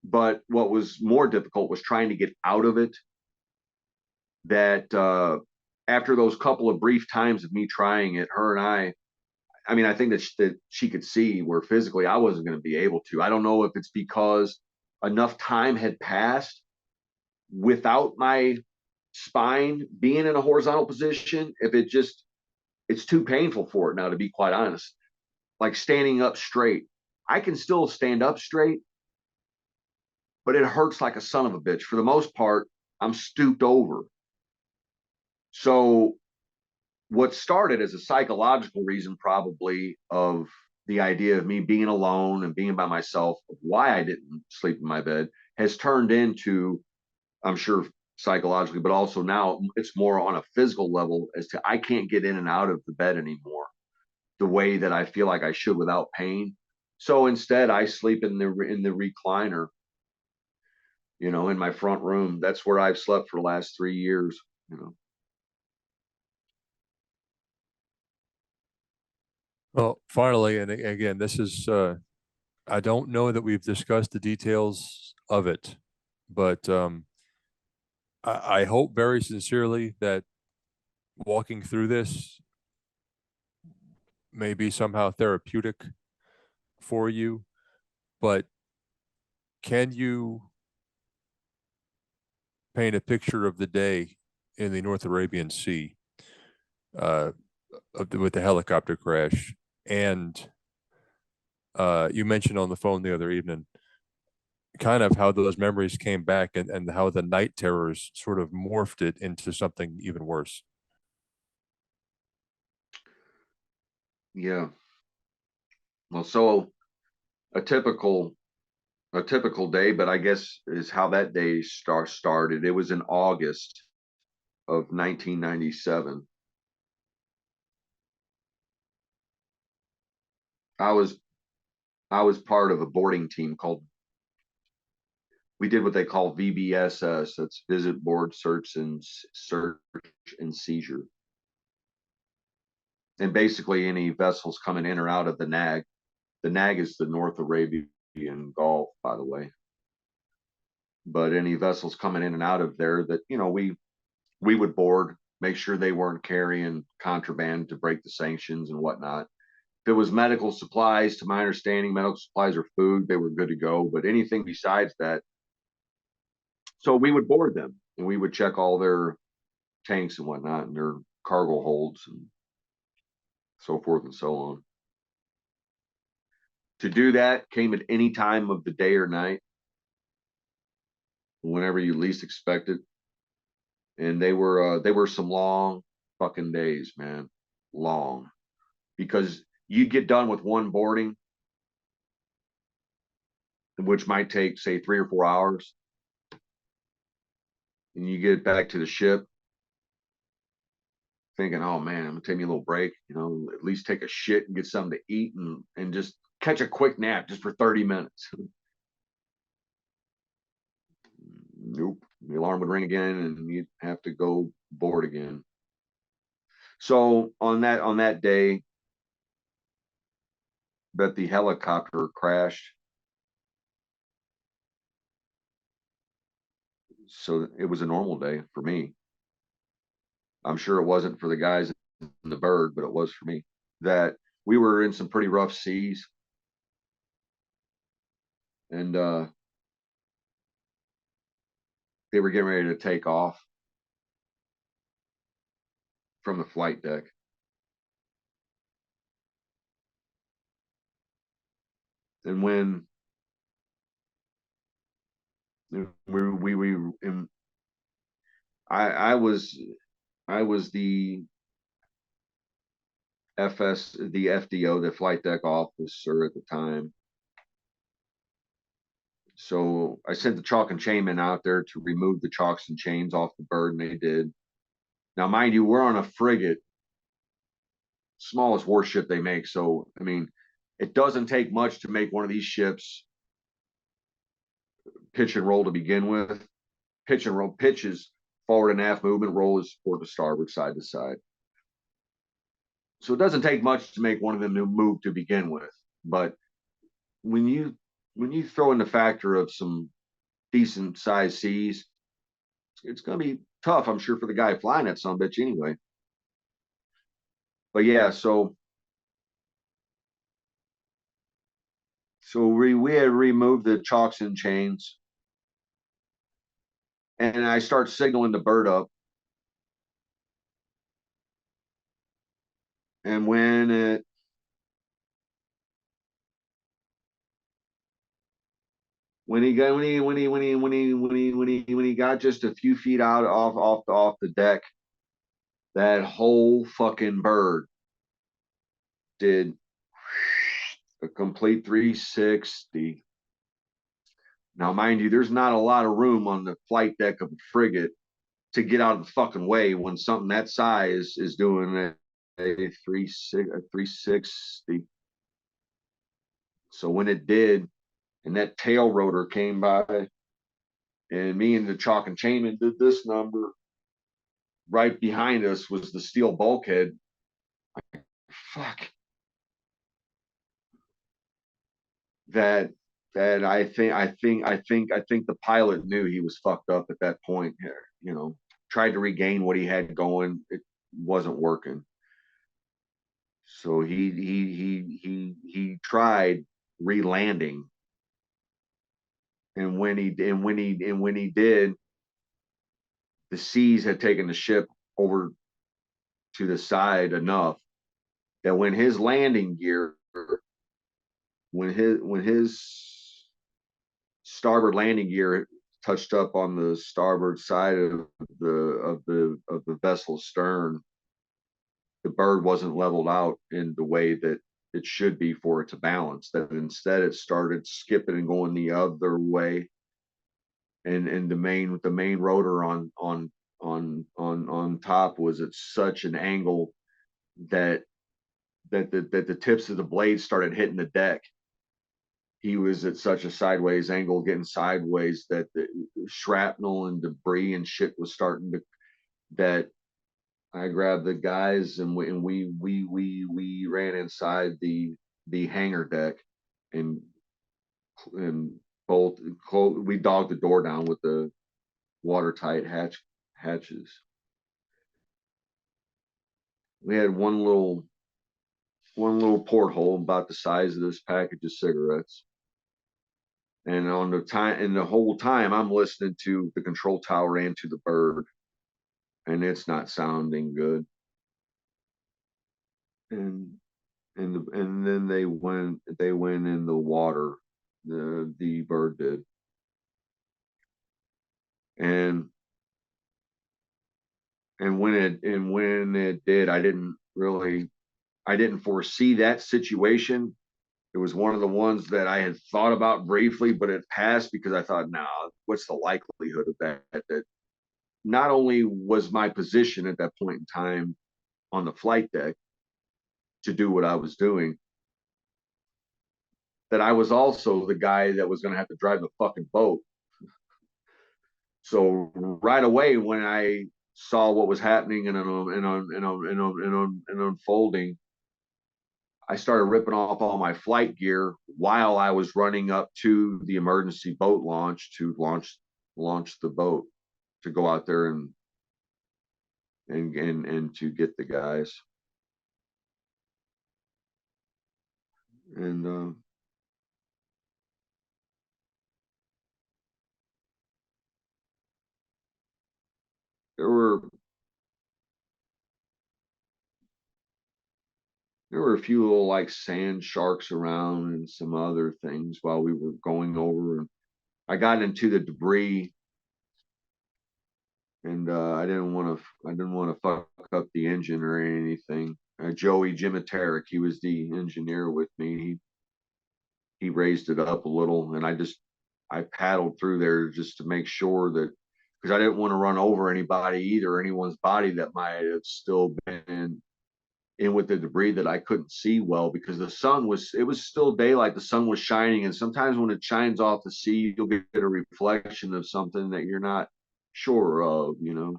But what was more difficult was trying to get out of it. That after those couple of brief times of me trying it, her and I think that she could see where physically I wasn't going to be able to. I don't know if it's because enough time had passed without my spine being in a horizontal position, if it's too painful for it now, to be quite honest. Like standing up straight, I can still stand up straight, but it hurts like a son of a bitch. For the most part, I'm stooped over. So what started as a psychological reason, probably, of the idea of me being alone and being by myself, of why I didn't sleep in my bed, has turned into, I'm sure, psychologically, but also now it's more on a physical level, as to I can't get in and out of the bed anymore the way that I feel like I should without pain. So instead, I sleep in the recliner, in my front room. That's where I've slept for the last 3 years. You know. Well, finally, and again, this is, I don't know that we've discussed the details of it, but I hope very sincerely that walking through this may be somehow therapeutic for you. But can you paint a picture of the day in the North Arabian Sea, uh, with the helicopter crash? And you mentioned on the phone the other evening kind of how those memories came back, and how the night terrors sort of morphed it into something even worse. Yeah. Well, so a typical a typical day, but I guess is how that day started. It was in August of 1997. I was I was part of a boarding team called, we did what they call VBSS. That's Visit Board Search and Seizure. And basically any vessels coming in or out of the NAG. The NAG is the North Arabian Gulf, by the way. But any vessels coming in and out of there that, we would board, make sure they weren't carrying contraband to break the sanctions and whatnot. If it was medical supplies, to my understanding, medical supplies or food, they were good to go. But anything besides that, so we would board them and we would check all their tanks and whatnot and their cargo holds and so forth and so on. To do that came at any time of the day or night, whenever you least expect it. And they were some long fucking days, man. Long. Because you'd get done with one boarding, which might take, say, 3 or 4 hours, and you get back to the ship thinking, oh man, I'm gonna take me a little break, at least take a shit and get something to eat, and just catch a quick nap just for 30 minutes. Nope. The alarm would ring again and you'd have to go board again. So on that day that the helicopter crashed, so it was a normal day for me. I'm sure it wasn't for the guys in the bird, but it was for me. That we were in some pretty rough seas, and they were getting ready to take off from the flight deck. And when we and I was the FDO, the flight deck officer at the time. So I sent the chalk and chainmen out there to remove the chalks and chains off the bird, and they did. Now, mind you, we're on a frigate, smallest warship they make. So, I mean, it doesn't take much to make one of these ships pitch and roll to begin with. Pitch and roll, pitches forward and aft movement, roll is port to starboard, side to side. So it doesn't take much to make one of them move to begin with. But when you throw in the factor of some decent sized seas, it's going to be tough, I'm sure, for the guy flying that son bitch anyway. But yeah, so we had removed the chalks and chains, and I start signaling the bird up. And when when he got just a few feet out off the deck, that whole fucking bird did a complete 360. Now, mind you, there's not a lot of room on the flight deck of a frigate to get out of the fucking way when something that size is doing a 360. So when it did, and that tail rotor came by, and me and the chalk and chainman did this number. Right behind us was the steel bulkhead. Fuck. That I think the pilot knew he was fucked up at that point. You know, tried to regain what he had going. It wasn't working. So he tried re-landing, and when he did, the seas had taken the ship over to the side enough that when his landing gear, when his starboard landing gear touched up on the starboard side of the vessel's stern, the bird wasn't leveled out in the way that it should be for it to balance. That instead it started skipping and going the other way, and the main rotor on top was at such an angle that the tips of the blades started hitting the deck. He was at such a sideways angle, getting sideways, that the shrapnel and debris and shit was starting to. That I grabbed the guys, and we ran inside the hangar deck, and both we dogged the door down with the watertight hatches. We had one little porthole about the size of this package of cigarettes. And the whole time I'm listening to the control tower and to the bird, and it's not sounding good. And then they went in the water. The bird did. And when it did, I didn't foresee that situation. It was one of the ones that I had thought about briefly, but it passed because I thought, nah, what's the likelihood of that? That not only was my position at that point in time on the flight deck to do what I was doing, that I was also the guy that was going to have to drive the fucking boat. So right away, when I saw what was happening and unfolding, I started ripping off all my flight gear while I was running up to the emergency boat launch to launch the boat to go out there and to get the guys. And there were a few little like sand sharks around and some other things while we were going over. And I got into the debris, and I didn't want to fuck up the engine or anything. Joey Jimateric, he was the engineer with me. He raised it up a little, and I paddled through there just to make sure that, because I didn't want to run over anybody either, anyone's body that might have still been in with the debris that I couldn't see well, because it was still daylight, the sun was shining, and sometimes when it shines off the sea, you'll get a reflection of something that you're not sure of, you know.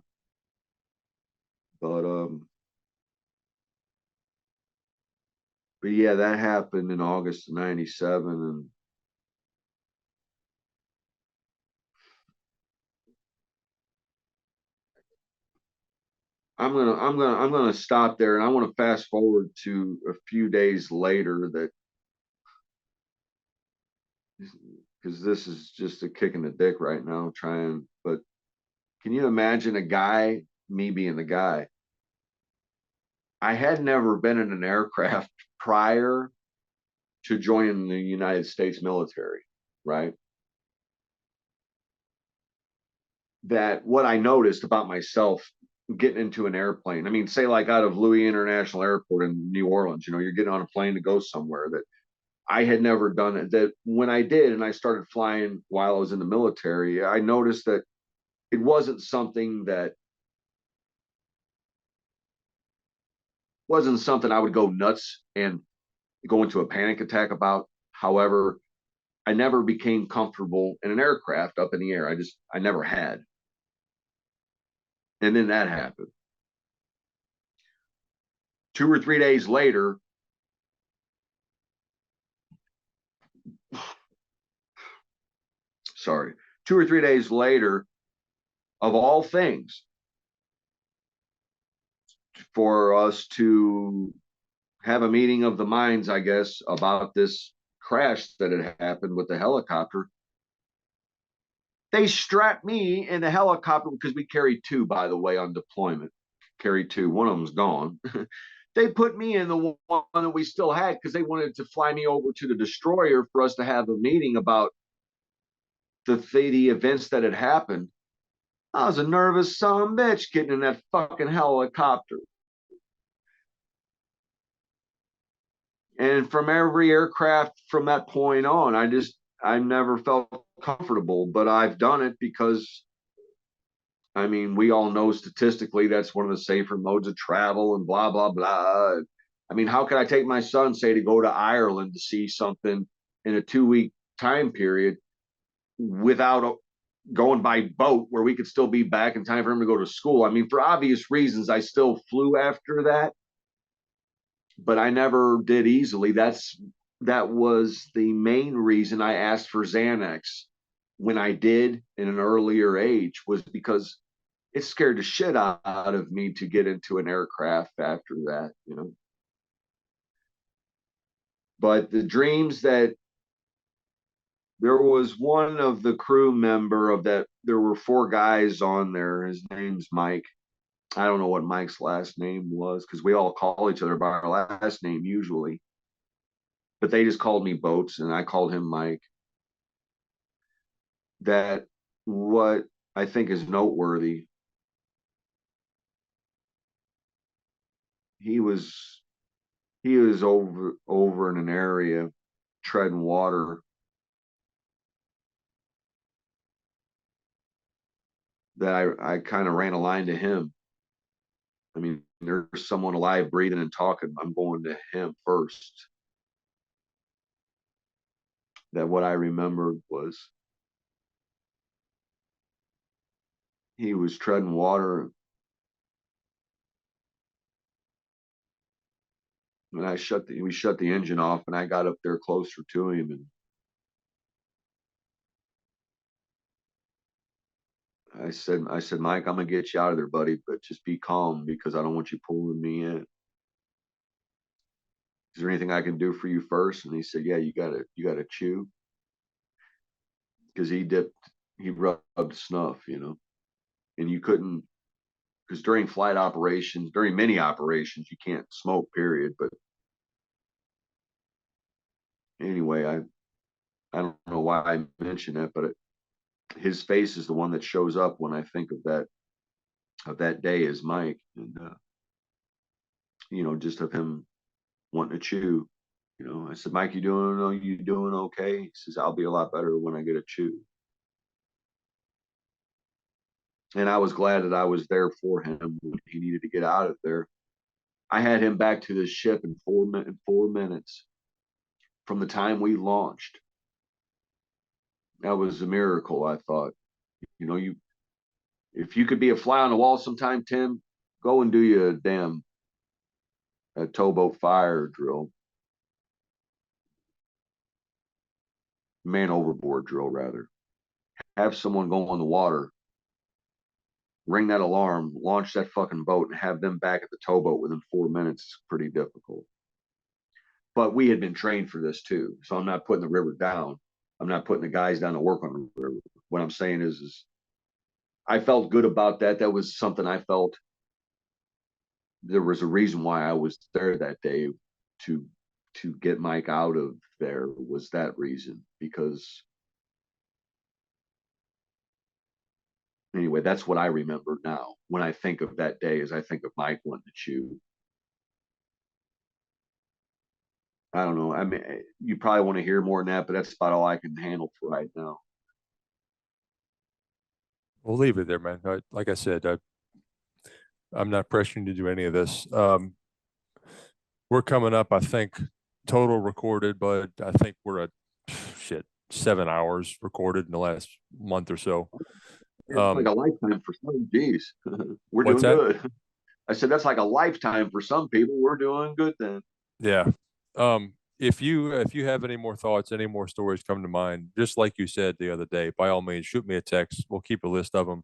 But yeah, that happened in August of '97, and I'm gonna stop there, and I want to fast forward to a few days later, that because this is just a kick in the dick right now. But can you imagine me being the guy? I had never been in an aircraft prior to joining the United States military, right? that what I noticed about myself getting into an airplane. I mean, say like out of Louis International Airport in New Orleans, you know, you're getting on a plane to go somewhere that I had never done it. That when I did, and I started flying while I was in the military, I noticed that it wasn't something I would go nuts and go into a panic attack about. However, I never became comfortable in an aircraft up in the air. I never had. And then that happened. 2 or 3 days later, sorry, 2 or 3 days later, of all things, for us to have a meeting of the minds, I guess, about this crash that had happened with the helicopter. They strapped me in the helicopter because we carried two, by the way, on deployment. Carried two. One of them's gone. They put me in the one that we still had because they wanted to fly me over to the destroyer for us to have a meeting about the events that had happened. I was a nervous son of a bitch getting in that fucking helicopter. And from every aircraft from that point on, I never felt comfortable, but I've done it because, I mean, we all know statistically that's one of the safer modes of travel and blah, blah, blah. I mean, how could I take my son, say, to go to Ireland to see something in a 2 week time period without going by boat where we could still be back in time for him to go to school? I mean, for obvious reasons, I still flew after that, but I never did easily. That was the main reason I asked for Xanax when I did in an earlier age, was because it scared the shit out of me to get into an aircraft after that, you know. But the dreams that there was one of the crew member of that, there were four guys on there. His name's Mike. I don't know what Mike's last name was because we all call each other by our last name usually, but they just called me Boats and I called him Mike. That what I think is noteworthy, he was he was over in an area treading water that I kind of ran a line to him. I mean, there's someone alive, breathing, and talking. I'm going to him first. That what I remembered was he was treading water, and we shut the engine off, and I got up there closer to him, and I said, Mike, I'm gonna get you out of there, buddy, but just be calm because I don't want you pulling me in. Is there anything I can do for you first? And he said, yeah, you gotta chew, because he rubbed snuff, you know, and you couldn't, because during flight operations, during many operations, you can't smoke, period. But anyway, I don't know why I mention that, but his face is the one that shows up when I think of that day as Mike, and you know, just of him wanting to chew. You know, I said, Mike, you doing okay? He says, I'll be a lot better when I get a chew. And I was glad that I was there for him when he needed to get out of there. I had him back to the ship in 4 minutes from the time we launched. That was a miracle, I thought. You know, if you could be a fly on the wall sometime, Tim, go and do you a damn a towboat fire drill, man overboard drill rather. Have someone go in the water, ring that alarm, launch that fucking boat, and have them back at the towboat within 4 minutes is pretty difficult. But we had been trained for this too, so I'm not putting the river down. I'm not putting the guys down to work on the river. What I'm saying is I felt good about that. That was something I felt there was a reason why I was there that day to get Mike out of there, was that reason, because Anyway, that's what I remember now when I think of that day. As I think of Mike wanting to chew. I don't know. I mean, you probably want to hear more than that, but that's about all I can handle for right now. We'll leave it there, man. Like I said, I'm not pressuring you to do any of this. We're coming up, I think, total recorded, but I think we're at shit 7 hours recorded in the last month or so. It's like a lifetime for some. Geez, we're What's doing that? good. I said that's like a lifetime for some people. We're doing good then. Yeah. If you have any more thoughts, any more stories come to mind, just like you said the other day, by all means, shoot me a text. We'll keep a list of them.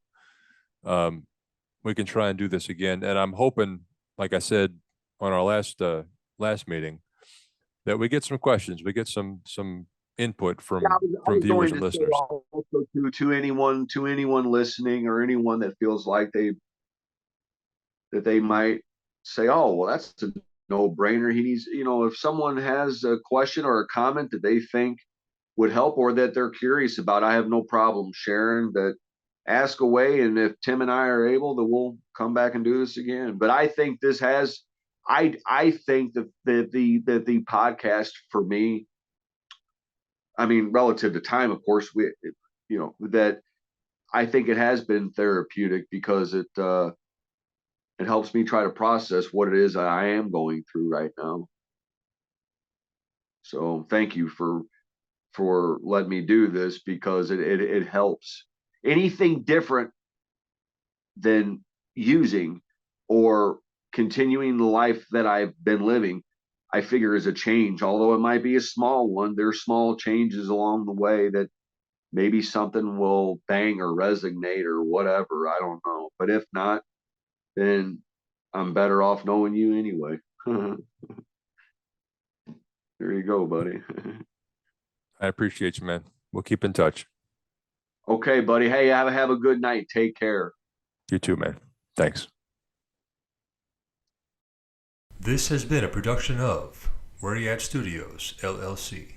Um, we can try and do this again. And I'm hoping, like I said on our last meeting, that we get some questions, we get some input Yeah, I from was viewers going and to say listeners. also to anyone listening or anyone that feels like they might say, oh, well, that's a no brainer. He needs, if someone has a question or a comment that they think would help or that they're curious about, I have no problem sharing that. Ask away, and if Tim and I are able, then we'll come back and do this again. But I think this has, I think that the podcast for me, I mean, relative to time, of course, that I think it has been therapeutic because it helps me try to process what it is I am going through right now. So thank you for letting me do this because it helps. Anything different than using or continuing the life that I've been living, I figure is a change. Although it might be a small one, there's small changes along the way that maybe something will bang or resonate or whatever. I don't know. But if not, then I'm better off knowing you anyway. There you go, buddy. I appreciate you, man. We'll keep in touch. Okay, buddy. Hey, have a good night. Take care. You too, man. Thanks. This has been a production of Where You At Studios, LLC.